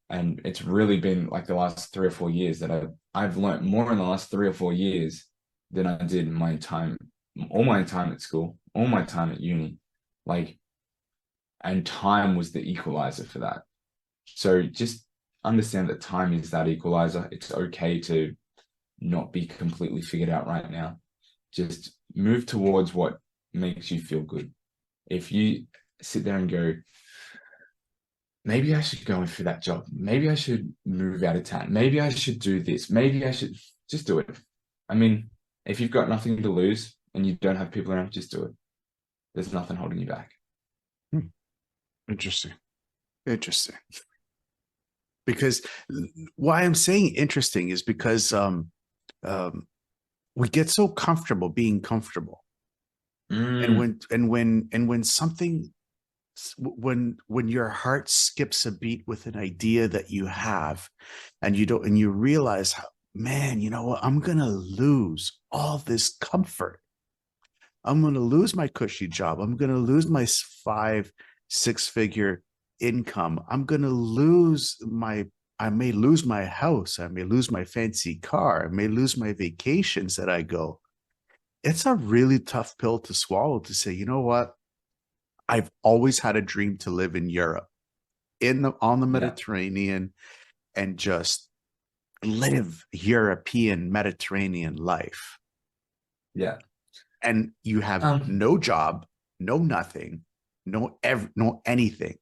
And it's really been like the last 3 or 4 years that I've learned more in the last 3 or 4 years than I did all my time at school, all my time at uni. Like, and time was the equalizer for that. So just understand that time is that equalizer. It's okay to not be completely figured out right now. Just move towards what makes you feel good. If you sit there and go, maybe I should go in for that job. Maybe I should move out of town. Maybe I should do this. Maybe I should just do it. I mean, if you've got nothing to lose and you don't have people around, just do it. There's nothing holding you back. Interesting. Because why I'm saying interesting is because we get so comfortable being comfortable. And when something, when your heart skips a beat with an idea that you have, and you realize, man, you know what, I'm gonna lose all this comfort. I'm gonna lose my cushy job. I'm gonna lose my 5-6 figure income. I may lose my house. I may lose my fancy car. I may lose my vacations that I go. it's a really tough pill to swallow, to say, you know what? I've always had a dream to live in Europe, on the Yeah. Mediterranean, and just live European Mediterranean life. Yeah. And you have Um, no job, no nothing, no anything.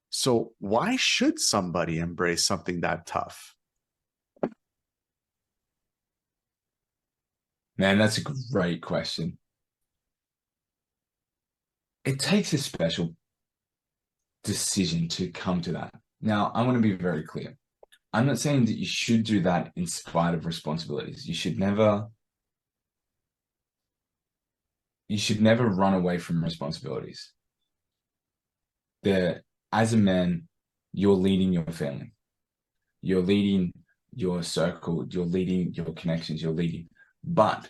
So why should somebody embrace something that tough? Man, that's a great question. It takes a special decision to come to that. Now, I want to be very clear. I'm not saying that you should do that in spite of responsibilities. You should never run away from responsibilities. There, as a man, you're leading your family. You're leading your circle, you're leading your connections, you're leading. But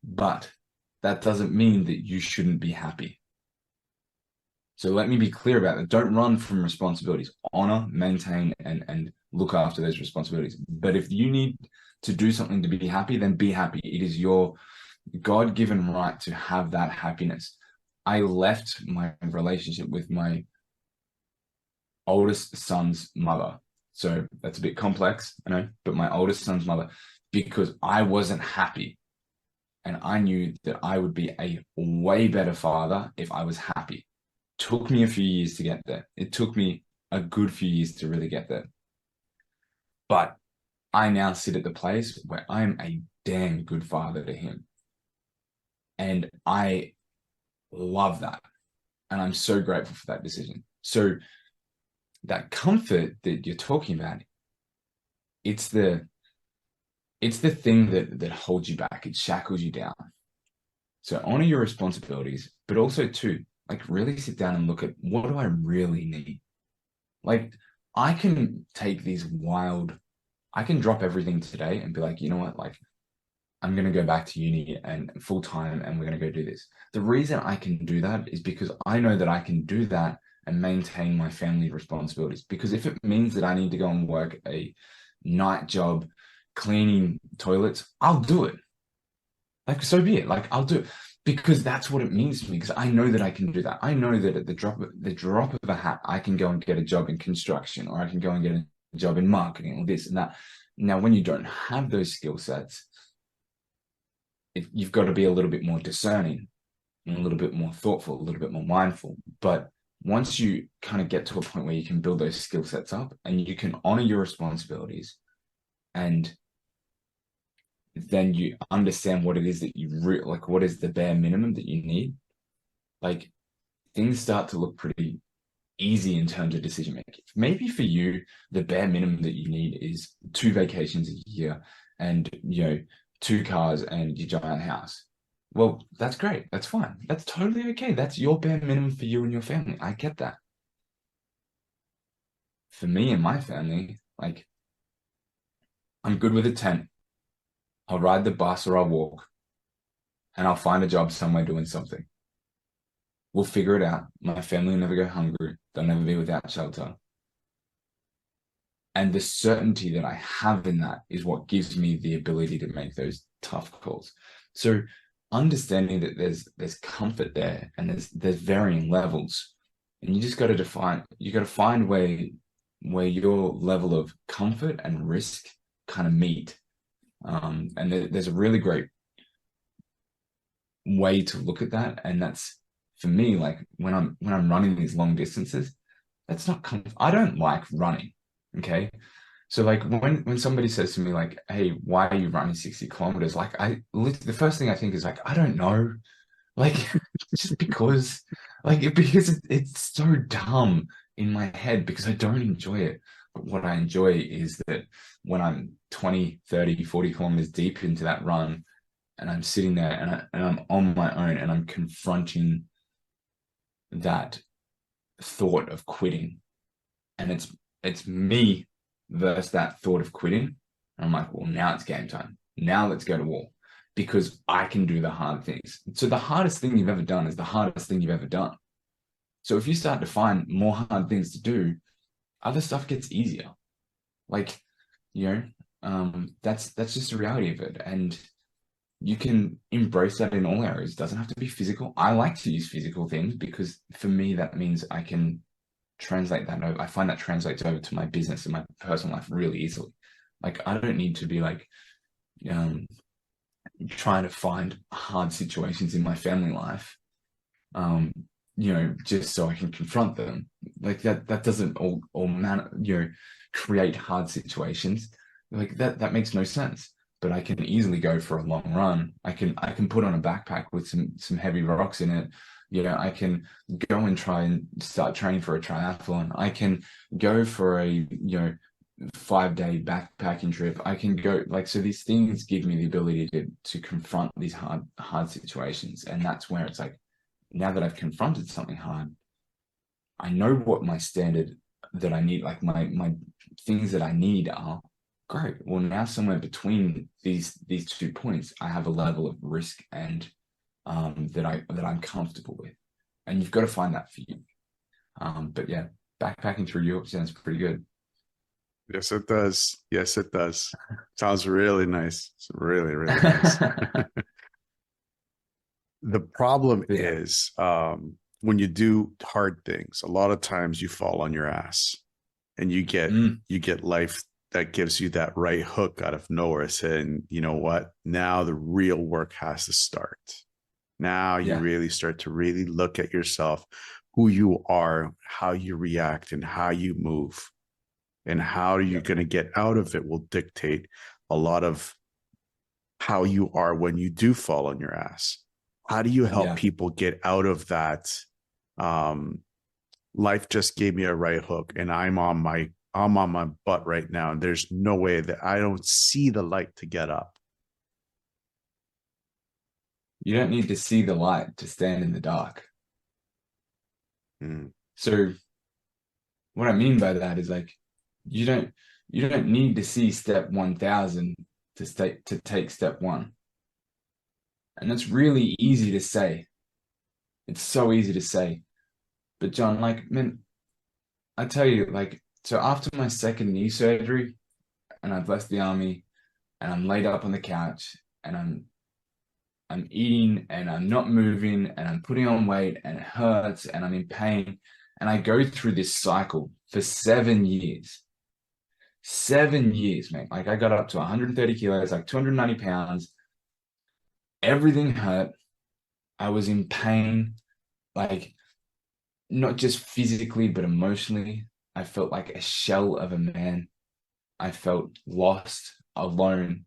that doesn't mean that you shouldn't be happy. So let me be clear about that. Don't run from responsibilities. Honor, maintain, and look after those responsibilities. But if you need to do something to be happy, then be happy. It is your God-given right to have that happiness. I left my relationship with my oldest son's mother. So that's a bit complex, I know, but my oldest son's mother, because I wasn't happy. And I knew that I would be a way better father if I was happy. Took me a few years to get there. It took me a good few years to really get there. But I now sit at the place where I am a damn good father to him. And I love that. And I'm so grateful for that decision. So that comfort that you're talking about, it's the thing that holds you back. It shackles you down. So honor your responsibilities, but also too, like really sit down and look at, what do I really need? Like I can take I can drop everything today and be like, you know what, like I'm going to go back to uni and full time and we're going to go do this. The reason I can do that is because I know that I can do that and maintain my family responsibilities. Because if it means that I need to go and work a night job cleaning toilets, I'll do it. Like, so be it. Like, I'll do it because that's what it means to me. Because I know that I can do that. I know that at the drop of a hat, I can go and get a job in construction, or I can go and get a job in marketing, or this and that. Now, when you don't have those skill sets, you've got to be a little bit more discerning and a little bit more thoughtful, a little bit more mindful. But once you kind of get to a point where you can build those skill sets up and you can honor your responsibilities, and then you understand what it is that like, what is the bare minimum that you need, like things start to look pretty easy in terms of decision making. Maybe for you, the bare minimum that you need is 2 vacations a year and, 2 cars and your giant house. Well, that's great. That's fine. That's totally okay. That's your bare minimum for you and your family. I get that. For me and my family, like, I'm good with a tent. I'll ride the bus or I'll walk and I'll find a job somewhere doing something. We'll figure it out. My family will never go hungry. They'll never be without shelter. And the certainty that I have in that is what gives me the ability to make those tough calls. So understanding that there's comfort there and there's varying levels. And you just got to find where your level of comfort and risk kind of meet. And there's a really great way to look at that. And that's, for me, like when I'm running these long distances, that's not I don't like running. Okay. So like when somebody says to me like, hey, why are you running 60 kilometers? Like the first thing I think is like, I don't know. Like just because it's so dumb in my head because I don't enjoy it. But what I enjoy is that when I'm 20, 30, 40 kilometers deep into that run and I'm sitting there and I'm on my own and I'm confronting that thought of quitting, and it's me versus that thought of quitting. And I'm like, well, now it's game time. Now let's go to war because I can do the hard things. So the hardest thing you've ever done is the hardest thing you've ever done. So if you start to find more hard things to do, other stuff gets easier. Like, that's just the reality of it. And you can embrace that in all areas. It doesn't have to be physical. I like to use physical things because for me, that means I can translate that over. I find that translates over to my business and my personal life really easily. Like, I don't need to be like trying to find hard situations in my family life, um, just so I can confront them. Like that doesn't create hard situations. Like that makes no sense. But I can easily go for a long run. I can put on a backpack with some heavy rocks in it. I can go and try and start training for a triathlon. I can go for a 5-day backpacking trip. I can go so these things give me the ability to confront these hard situations. And that's where it's like, now that I've confronted something hard, I know what my standard that I need, like my things that I need are. Great. Well, now somewhere between these 2 points, I have a level of risk and that I'm comfortable with. And you've got to find that for you. But yeah, backpacking through Europe sounds pretty good. Yes, it does. Yes, it does. Sounds really nice. It's really, really nice. The problem Yeah. is when you do hard things, a lot of times you fall on your ass and you get life that gives you that right hook out of nowhere saying, you know what, now the real work has to start. Now you Yeah. really start to really look at yourself, who you are, how you react, and how you move. And how you're going to get out of it will dictate a lot of how you are when you do fall on your ass. How do you help Yeah. people get out of that? Life just gave me a right hook and I'm on my butt right now. And there's no way that I don't see the light to get up. You don't need to see the light to stand in the dark. Mm. So what I mean by that is like, you don't need to see step 1000 to take step 1. And that's really easy to say. It's so easy to say. But John, like, man, I tell you, like, so after my second knee surgery and I've left the army and I'm laid up on the couch and I'm eating and I'm not moving and I'm putting on weight and it hurts and I'm in pain. And I go through this cycle for 7 years. 7 years, mate. Like, I got up to 130 kilos, like 290 pounds. Everything hurt. I was in pain, like not just physically, but emotionally. I felt like a shell of a man. I felt lost, alone,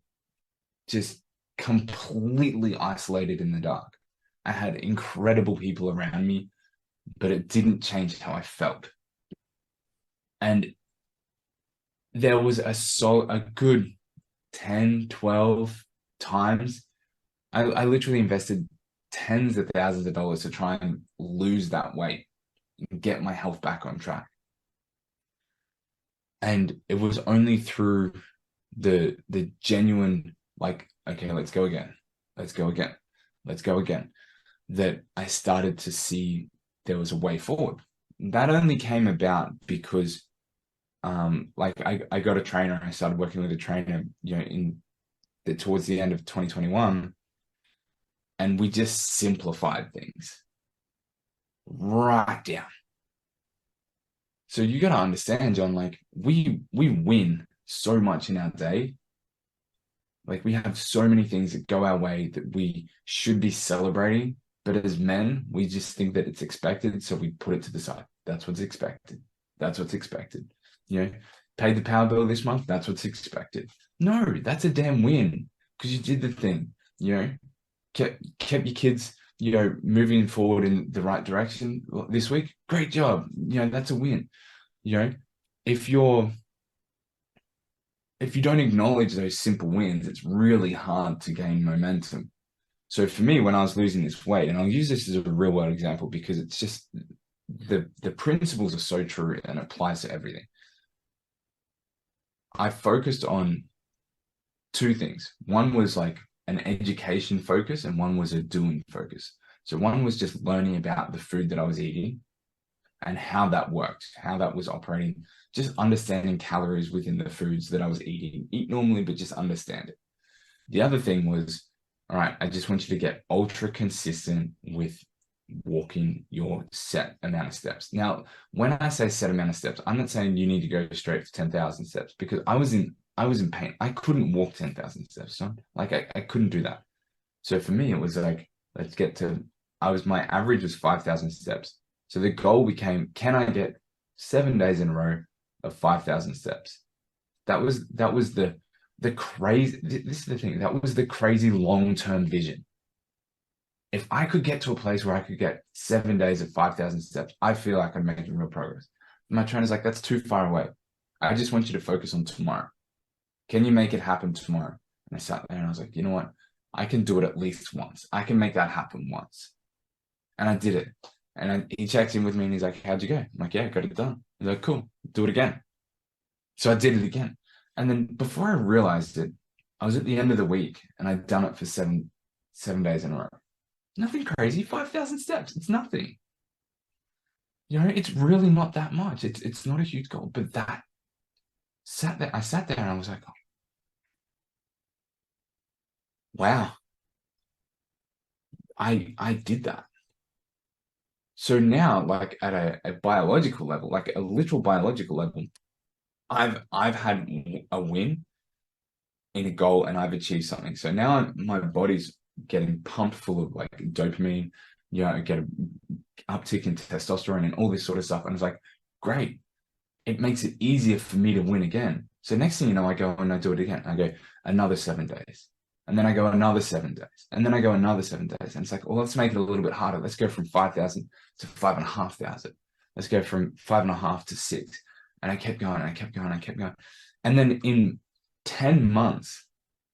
just completely isolated in the dark. I had incredible people around me, but it didn't change how I felt. And there was a good 10, 12 times. I literally invested tens of thousands of dollars to try and lose that weight and get my health back on track. And it was only through the genuine, like, okay, let's go again. Let's go again. Let's go again. That I started to see there was a way forward. That only came about because like I got a trainer. I started working with a trainer, towards the end of 2021. And we just simplified things right down. So you got to understand, John, like we win so much in our day. Like, we have so many things that go our way that we should be celebrating. But as men, we just think that it's expected. So we put it to the side. That's what's expected. That's what's expected. Paid the power bill this month. That's what's expected. No, that's a damn win because you did the thing, kept your kids, moving forward in the right direction this week. Great job. That's a win. If you don't acknowledge those simple wins, it's really hard to gain momentum. So for me, when I was losing this weight, and I'll use this as a real world example because it's just the principles are so true and applies to everything. I focused on 2 things. One was like an education focus and one was a doing focus. So one was just learning about the food that I was eating and how that worked, how that was operating, just understanding calories within the foods that I was eating. Eat normally, but just understand it. The other thing was all right, I just want you to get ultra consistent with walking your set amount of steps. Now, when I say set amount of steps, I'm not saying you need to go straight for 10,000 steps, because I was in pain. I couldn't walk 10,000 steps, son. Like I couldn't do that. So for me, it was like, let's get to, my average was 5,000 steps. So the goal became, can I get 7 days in a row of 5,000 steps? That was the crazy, this is the thing, that was the crazy long-term vision. If I could get to a place where I could get 7 days of 5,000 steps, I feel like I'm making real progress. My trainer's like, that's too far away. I just want you to focus on tomorrow. Can you make it happen tomorrow? And I sat there and I was like, you know what? I can do it at least once. I can make that happen once. And I did it. And he checks in with me and he's like, how'd you go? I'm like, yeah, got it done. He's like, cool, do it again. So I did it again. And then before I realized it, I was at the end of the week and I'd done it for seven days in a row. Nothing crazy, 5,000 steps. It's nothing. You know, it's really not that much. It's not a huge goal, but I sat there and I was like, oh, wow, I did that. So now, like at a biological level, like a literal biological level, I've had a win in a goal and I've achieved something. So now my body's getting pumped full of like dopamine, you know, I get an uptick in testosterone and all this sort of stuff. And it's like, great. It makes it easier for me to win again. So next thing you know, I go and I do it again. I go another 7 days. And then I go another 7 days. And then I go another 7 days. And it's like, well, let's make it a little bit harder. Let's go from 5,000 to 5,500. Let's go from 5.5 to 6. And I kept going, I kept going, I kept going. And then in 10 months,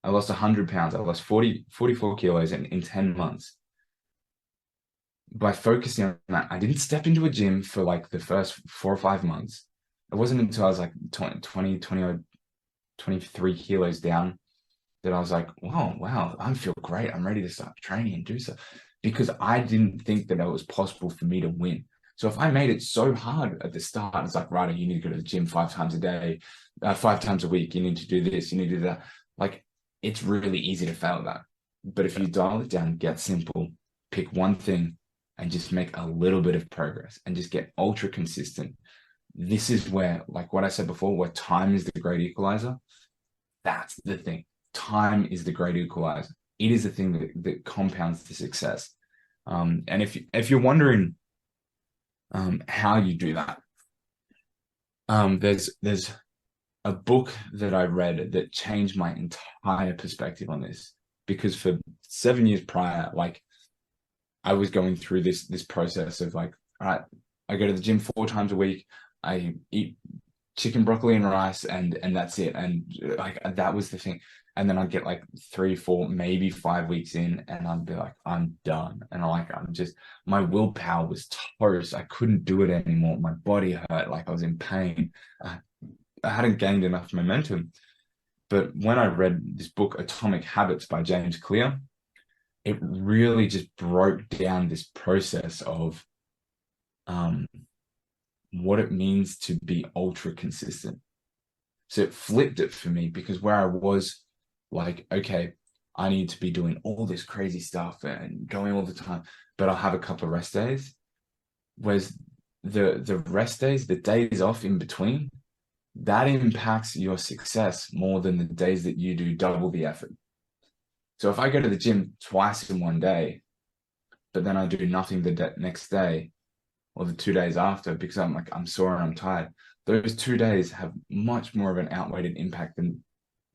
I lost 100 pounds. I lost 44 kilos in 10 months. By focusing on that, I didn't step into a gym for like the first 4 or 5 months. It wasn't until I was like 23 kilos down that I was like, wow, I feel great. I'm ready to start training and do so. Because I didn't think that it was possible for me to win. So if I made it so hard at the start, it's like, right, you need to go to the gym 5 times a day, 5 times a week. You need to do this, you need to do that. Like, it's really easy to fail at that. But if you dial it down, get simple, pick one thing and just make a little bit of progress and just get ultra consistent. This is where, like what I said before, where time is the great equalizer. That's the thing. Time is the great equalizer. It is the thing that compounds the success. And if you're wondering how you do that, there's a book that I read that changed my entire perspective on this. Because for 7 years prior, like I was going through this process of like, all right, I go to the gym 4 times a week. I eat chicken, broccoli, and rice, and that's it. And like that was the thing. And then I'd get like 3, 4, maybe 5 weeks in, and I'd be like, I'm done. And my willpower was toast. I couldn't do it anymore. My body hurt, like I was in pain. I hadn't gained enough momentum. But when I read this book, Atomic Habits by James Clear, it really just broke down this process of what it means to be ultra consistent. So it flipped it for me, because where I was like, okay, I need to be doing all this crazy stuff and going all the time, but I'll have a couple of rest days. Whereas the rest days, the days off in between, that impacts your success more than the days that you do double the effort. So if I go to the gym twice in one day, but then I do nothing the next day or the 2 days after because I'm sore and I'm tired, those 2 days have much more of an outweighed impact than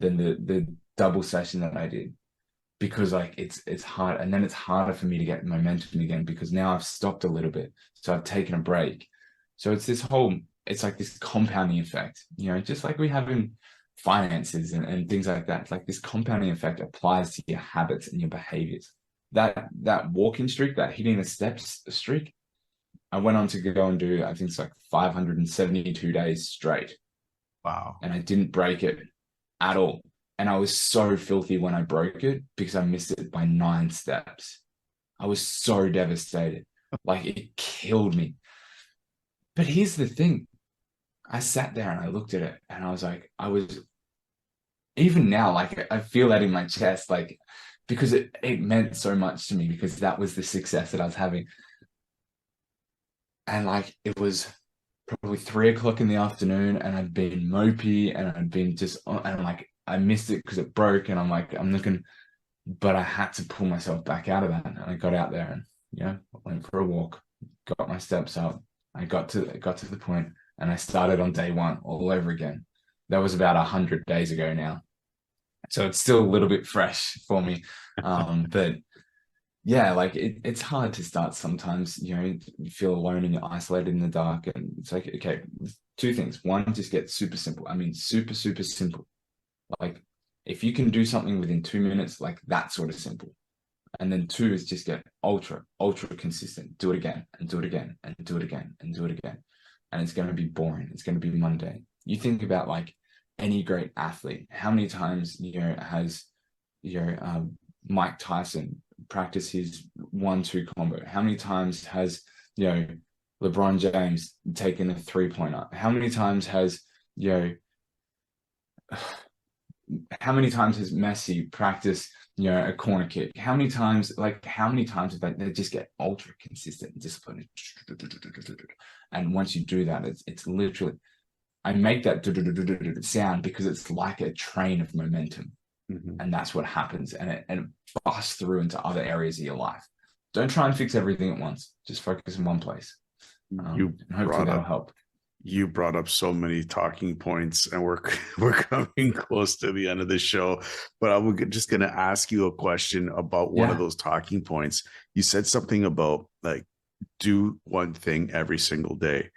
the double session that I did, because like it's hard, and then it's harder for me to get momentum again because now I've stopped a little bit, so I've taken a break. So it's like this compounding effect, you know, just like we have in finances and things like that. It's like this compounding effect applies to your habits and your behaviors. That walking streak, that hitting the steps streak, I went on to go and do, I think it's like 572 days straight. Wow. And I didn't break it at all. And I was so filthy when I broke it because I missed it by 9 steps. I was so devastated. Like it killed me. But here's the thing. I sat there and I looked at it and I was like, even now, like I feel that in my chest. Like because it meant so much to me, because that was the success that I was having. And like, it was probably 3 o'clock in the afternoon, and I'd been mopey, and I'd been just, and like, I missed it because it broke, and I'm like, I'm looking, but I had to pull myself back out of that. And I got out there and, went for a walk, got my steps up. I got to the point, and I started on day one all over again. That was about 100 days ago now. So it's still a little bit fresh for me. But yeah, like it's hard to start sometimes. You feel alone and you're isolated in the dark. And it's like, okay, two things. One, just get super simple. I mean, super, super simple. Like, if you can do something within 2 minutes, like, that's sort of simple. And then two is just get ultra, ultra consistent. Do it again and do it again and do it again and do it again. And it's going to be boring. It's going to be mundane. You think about like any great athlete, how many times, has, Mike Tyson practice his 1-2 combo? How many times has, LeBron James taken a 3-pointer? How many times has, how many times has Messi practiced, a corner kick? How many times have they just get ultra consistent and disciplined? And once you do that, it's literally, I make that sound because it's like a train of momentum. Mm-hmm. And that's what happens. And it busts through into other areas of your life. Don't try and fix everything at once. Just focus in one place. And hopefully that'll help. You brought up so many talking points, and we're coming close to the end of the show, but I'm just going to ask you a question about one of those talking points. You said something about like, do one thing every single day.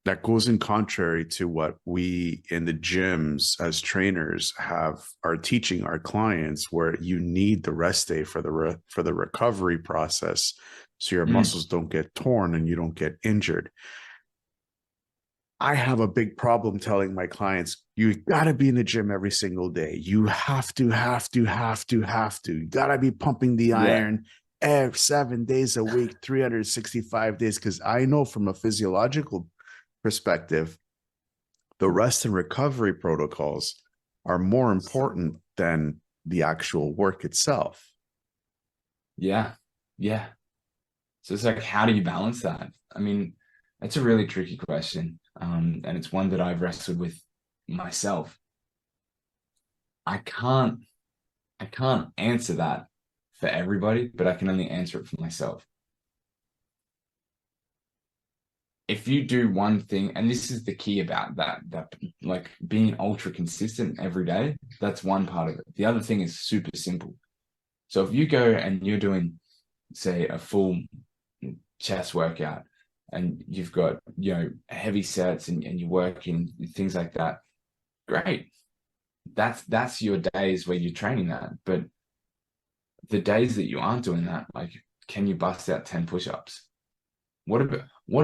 That goes in contrary to what we in the gyms as trainers are teaching our clients, where you need the rest day for the recovery process, so your muscles don't get torn and you don't get injured. I have a big problem telling my clients, you got to be in the gym every single day. You have to. You got to be pumping the iron 7 days a week, 365 days. Because I know from a physiological perspective, the rest and recovery protocols are more important than the actual work itself. Yeah. Yeah. So it's like, how do you balance that? I mean, that's a really tricky question. And it's one that I've wrestled with myself. I can't answer that for everybody, but I can only answer it for myself. If you do one thing, and this is the key about that like being ultra consistent every day, that's one part of it. The other thing is super simple. So if you go and you're doing, say, a full chest workout, and you've got, heavy sets, and you're working things like that, great. That's your days where you're training that. But the days that you aren't doing that, like, can you bust out 10 push-ups? What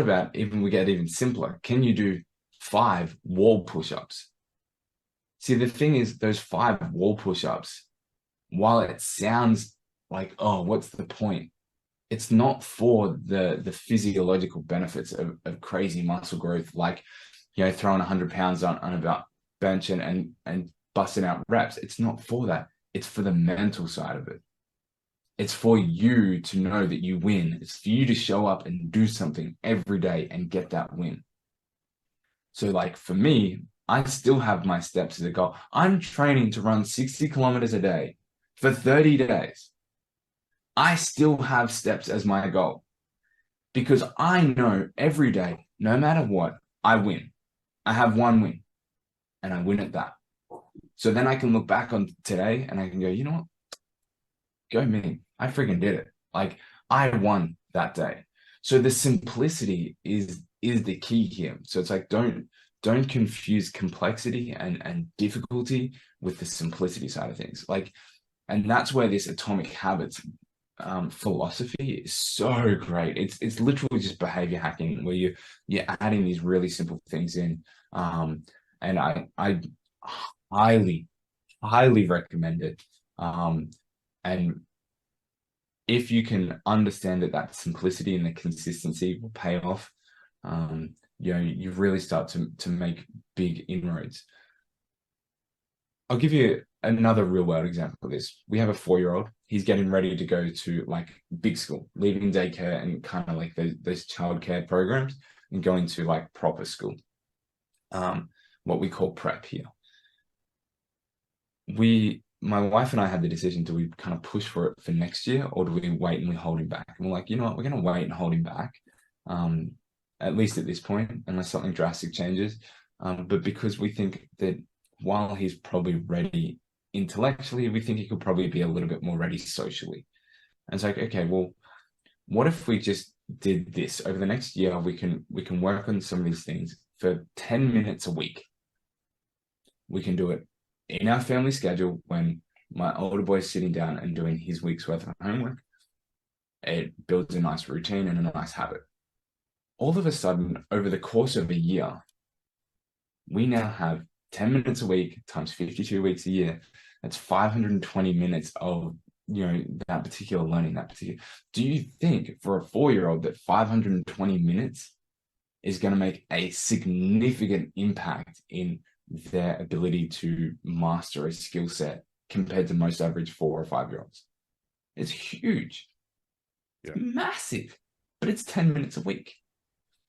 about even, we get even simpler? Can you do 5 wall push-ups? See, the thing is, those 5 wall push-ups, while it sounds like, oh, what's the point? It's not for the physiological benefits of crazy muscle growth, like, throwing 100 pounds on about bench and busting out reps. It's not for that. It's for the mental side of it. It's for you to know that you win. It's for you to show up and do something every day and get that win. So like, for me, I still have my steps as a goal. I'm training to run 60 kilometers a day for 30 days. I still have steps as my goal, because I know every day, no matter what, I win. I have one win, and I win at that. So then I can look back on today and I can go, you know what? Go me. I freaking did it. Like, I won that day. So the simplicity is the key here. So it's like, don't confuse complexity and difficulty with the simplicity side of things. Like, and that's where this Atomic Habits philosophy is so great. It's literally just behavior hacking, where you're adding these really simple things in. And I highly recommend it. And if you can understand that simplicity and the consistency will pay off, you really start to make big inroads. I'll give you another real world example of this. We have a 4-year-old. He's getting ready to go to like big school, leaving daycare and kind of like those childcare programs and going to like proper school, what we call prep here. My wife and I had the decision, do we kind of push for it for next year, or do we wait and we hold him back? And we're like, you know what, we're going to wait and hold him back, at least at this point, unless something drastic changes. But because we think that while he's probably ready intellectually, we think he could probably be a little bit more ready socially. And it's like, okay, well, what if we just did this over the next year? We can work on some of these things for 10 minutes a week. We can do it in our family schedule when my older boy's sitting down and doing his week's worth of homework. It builds a nice routine and a nice habit. All of a sudden, over the course of a year, we now have 10 minutes a week times 52 weeks a year. That's 520 minutes of, that particular learning, do you think for a 4-year-old that 520 minutes is going to make a significant impact in their ability to master a skill set compared to most average 4 or 5-year-olds? It's huge. Yeah. It's massive, but it's 10 minutes a week.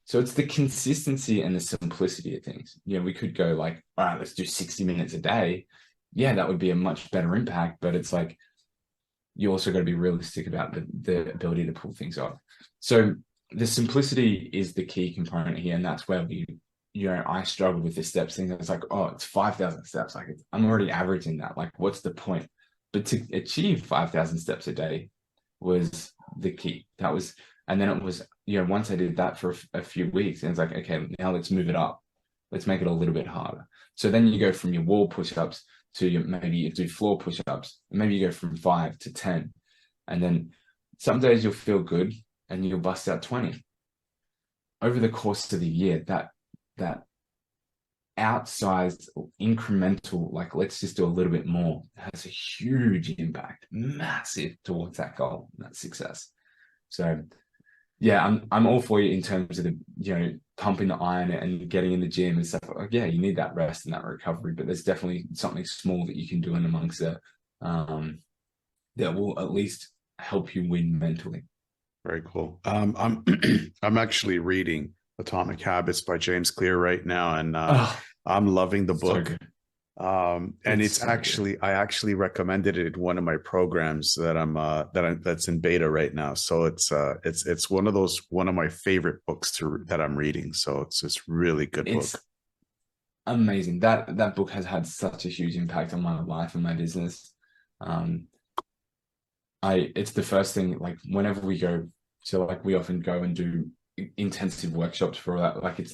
So it's the consistency and the simplicity of things. We could go like, all right, let's do 60 minutes a day. Yeah, that would be a much better impact, but it's like, you also got to be realistic about the ability to pull things off. So the simplicity is the key component here. And that's where I struggled with the steps thing. It's like, oh, it's 5,000 steps. Like I'm already averaging that. Like, what's the point? But to achieve 5,000 steps a day was the key. And then it was, once I did that for a few weeks, and it's like, okay, now let's move it up. Let's make it a little bit harder. So then you go from your wall push-ups to maybe you do floor push-ups. Maybe you go from 5 to 10. And then some days you'll feel good and you'll bust out 20. Over the course of the year, that outsized incremental, like let's just do a little bit more, has a huge impact, massive towards that goal, that success. So yeah, I'm all for you in terms of the, pumping the iron and getting in the gym and stuff. Like, yeah, you need that rest and that recovery, but there's definitely something small that you can do in amongst it that will at least help you win mentally. Very cool. I'm I'm actually reading Atomic Habits by James Clear right now, and I'm loving the book. So and it's so actually good. I actually recommended it in one of my programs that's in beta right now. So it's one of my favorite books that I'm reading. So it's really good book. Amazing. That book has had such a huge impact on my life and my business. It's the first thing, like whenever we go, so like we often go and do intensive workshops for that. Like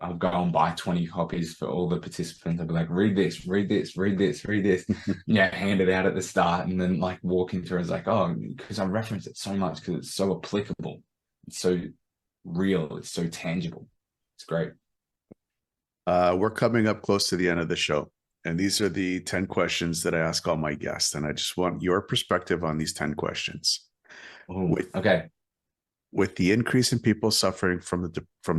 I'll go and buy 20 copies for all the participants. I'll be like, read this, hand it out at the start, and then like walking through is like, oh, because I reference it so much because it's so applicable, it's so real, it's so tangible. It's great. We're coming up close to the end of the show, and these are the 10 questions that I ask all my guests, and I just want your perspective on these 10 questions. Okay. With the increase in people suffering from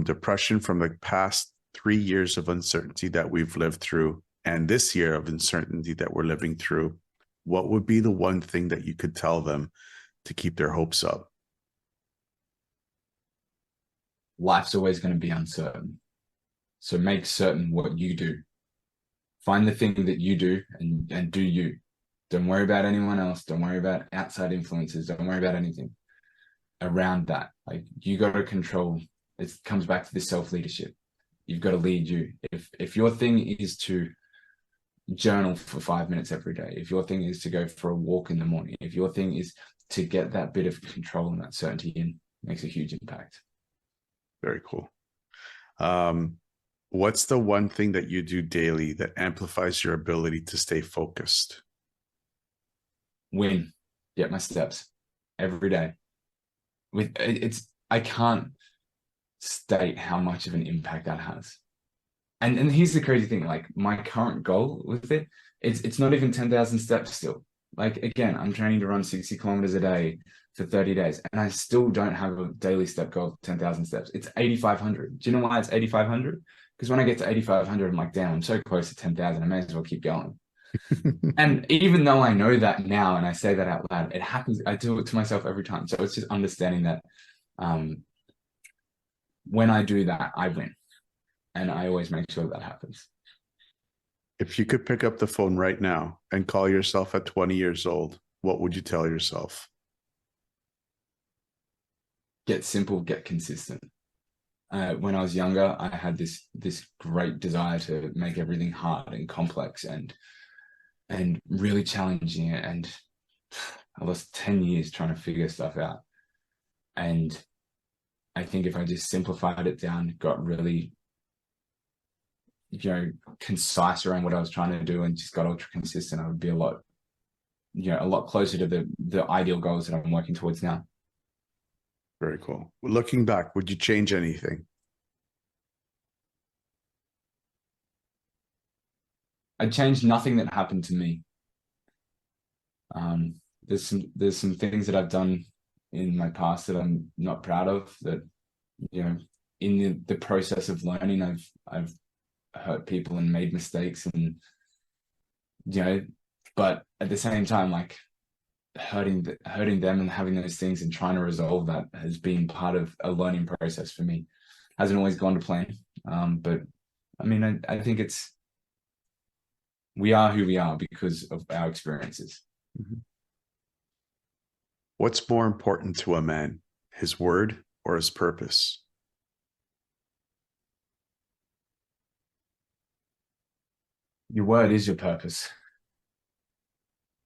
depression from the past 3 years of uncertainty that we've lived through, and this year of uncertainty that we're living through, what would be the one thing that you could tell them to keep their hopes up? Life's always going to be uncertain. So make certain what you do. Find the thing that you do and do you. Don't worry about anyone else. Don't worry about outside influences. Don't worry about anything around that. Like you got to control. It comes back to the self-leadership. You've got to lead you. If your thing is to journal for 5 minutes every day, if your thing is to go for a walk in the morning, if your thing is to get that bit of control and that certainty in, it makes a huge impact. Very cool. What's the one thing that you do daily that amplifies your ability to stay focused? Win. Get my steps every day. I can't state how much of an impact that has. And here's the crazy thing, like my current goal with it's not even 10,000 steps still. Like, again, I'm training to run 60 kilometers a day for 30 days, and I still don't have a daily step goal of 10,000 steps. It's 8,500. Do you know why it's 8,500? Because when I get to 8,500, I'm like, damn, I'm so close to 10,000. I may as well keep going. And even though I know that now and I say that out loud, it happens. I do it to myself every time. So it's just understanding that when I do that, I win. And I always make sure that happens. If you could pick up the phone right now and call yourself at 20 years old, what would you tell yourself? Get simple, get consistent. When I was younger, I had this great desire to make everything hard and complex and really challenging it. And I lost 10 years trying to figure stuff out. And I think if I just simplified it down, got really, concise around what I was trying to do and just got ultra consistent, I would be a lot closer to the ideal goals that I'm working towards now. Very cool. Looking back, would you change anything? I changed nothing that happened to me. There's some things that I've done in my past that I'm not proud of, that, in the process of learning, I've hurt people and made mistakes, and, but at the same time, like, hurting them and having those things and trying to resolve that has been part of a learning process for me. Hasn't always gone to plan. But I mean, I think we are who we are because of our experiences. Mm-hmm. What's more important to a man, his word or his purpose? Your word is your purpose.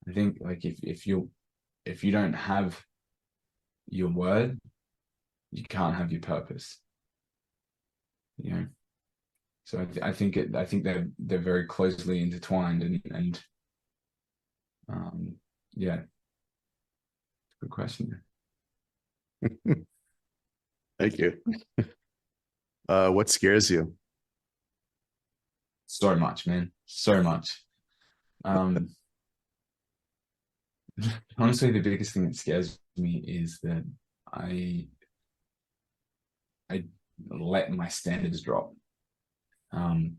I think, like, if you don't have your word, you can't have your purpose. So I think they're very closely intertwined, and yeah, good question. Thank you. What scares you? So much, man, so much. Honestly, the biggest thing that scares me is that I let my standards drop. And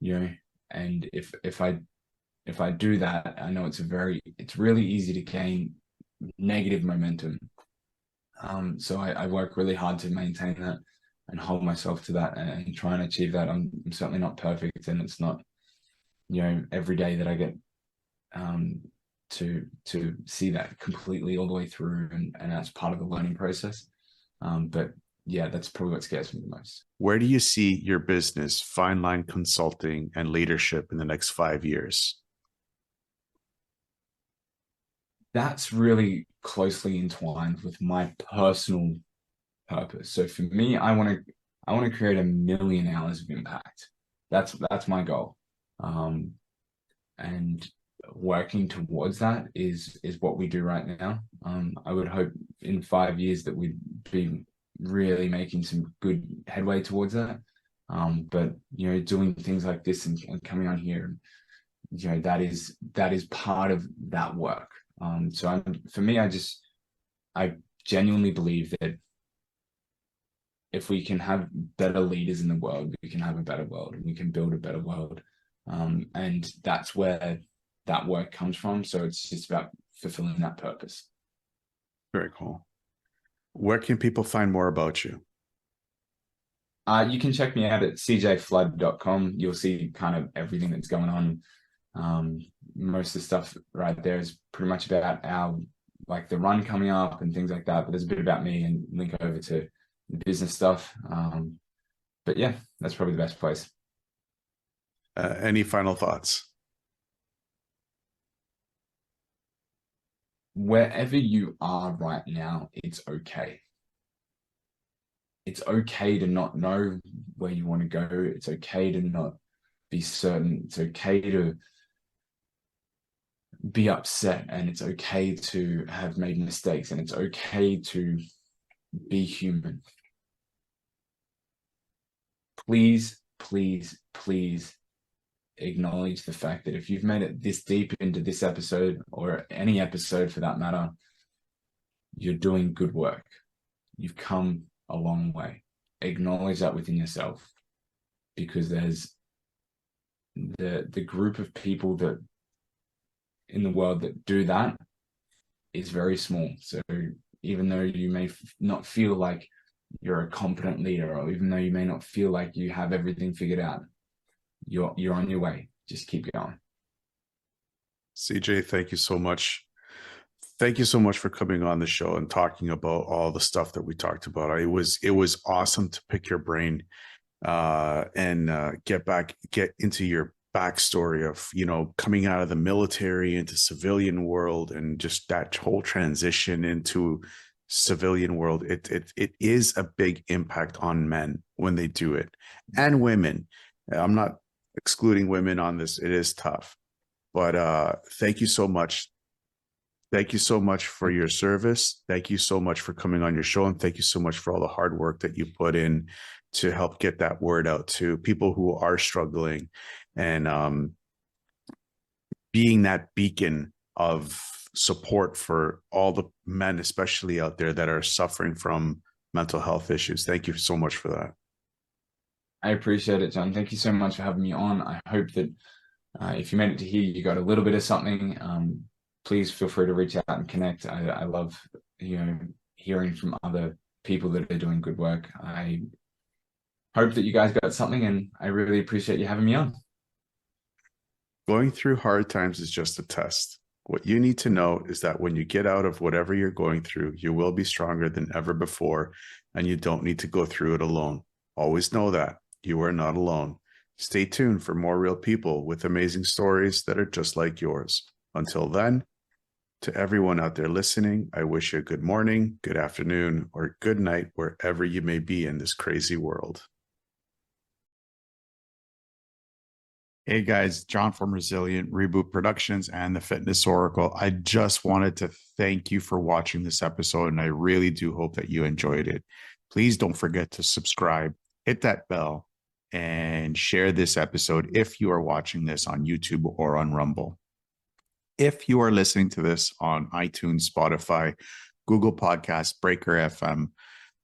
if I do that, I know it's really easy to gain negative momentum. So I work really hard to maintain that and hold myself to that and try and achieve that. I'm certainly not perfect, and it's not, every day that I get to see that completely all the way through, and that's part of the learning process. But yeah, that's probably what scares me the most. Where do you see your business, Fine Line Consulting and Leadership, in the next 5 years? That's really closely entwined with my personal purpose. So for me, I want to create 1,000,000 hours of impact. That's my goal. And working towards that is what we do right now. I would hope in 5 years that we'd be really making some good headway towards that. But doing things like this and coming on here, that is part of that work. So for me, I genuinely believe that if we can have better leaders in the world, we can have a better world, and we can build a better world. And that's where that work comes from. So it's just about fulfilling that purpose. Very cool. Where can people find more about you? You can check me out at cjflood.com. You'll see kind of everything that's going on. Most of the stuff right there is pretty much about the run coming up and things like that. But there's a bit about me and link over to the business stuff. But yeah, that's probably the best place. Any final thoughts? Wherever you are right now, it's okay. It's okay to not know where you want to go. It's okay to not be certain. It's okay to be upset, and it's okay to have made mistakes, and it's okay to be human. Please, please, please acknowledge the fact that if you've made it this deep into this episode, or any episode for that matter, you're doing good work. You've come a long way. Acknowledge that within yourself, because there's the group of people that in the world that do that is very small. So even though you may not feel like you're a competent leader, or even though you may not feel like you have everything figured out, you're on your way. Just keep going. CJ, thank you so much. Thank you so much for coming on the show and talking about all the stuff that we talked about. It was awesome to pick your brain and get into your backstory of, you know, coming out of the military into civilian world, and just that whole transition into civilian world. It is a big impact on men when they do it, and women. I'm not excluding women on this. It is tough, but thank you so much. Thank you so much for your service. Thank you so much for coming on your show. And thank you so much for all the hard work that you put in to help get that word out to people who are struggling, and being that beacon of support for all the men, especially out there, that are suffering from mental health issues. Thank you so much for that. I appreciate it, John. Thank you so much for having me on. I hope that if you made it to here, you got a little bit of something. Please feel free to reach out and connect. I love, hearing from other people that are doing good work. I hope that you guys got something, and I really appreciate you having me on. Going through hard times is just a test. What you need to know is that when you get out of whatever you're going through, you will be stronger than ever before, and you don't need to go through it alone. Always know that you are not alone. Stay tuned for more real people with amazing stories that are just like yours. Until then, to everyone out there listening, I wish you a good morning, good afternoon, or good night, wherever you may be in this crazy world. Hey guys, John from Resilient Reboot Productions and the Fitness Oracle. I just wanted to thank you for watching this episode, and I really do hope that you enjoyed it. Please don't forget to subscribe, hit that bell, and share this episode if you are watching this on YouTube or on Rumble. If you are listening to this on iTunes, Spotify, Google Podcasts, Breaker FM,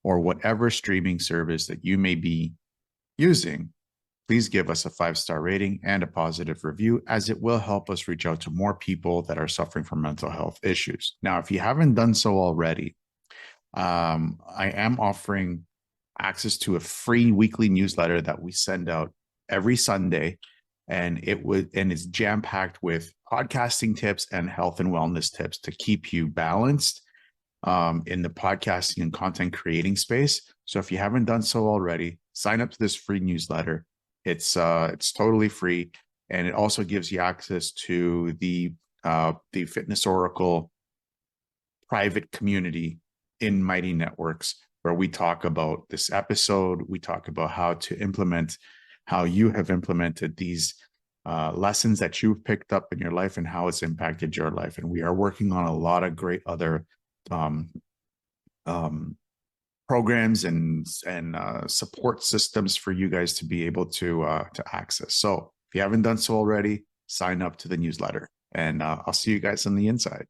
or whatever streaming service that you may be using, please give us a 5-star rating and a positive review, as it will help us reach out to more people that are suffering from mental health issues. Now, if you haven't done so already, I am offering access to a free weekly newsletter that we send out every Sunday, and it's jam-packed with podcasting tips and health and wellness tips to keep you balanced in the podcasting and content creating space. So if you haven't done so already, sign up to this free newsletter. It's totally free, and it also gives you access to the Fitness Oracle private community in Mighty Networks, where we talk about this episode. We talk about how you have implemented these lessons that you've picked up in your life and how it's impacted your life. And we are working on a lot of great other programs and support systems for you guys to be able to access. So if you haven't done so already, sign up to the newsletter, and I'll see you guys on the inside.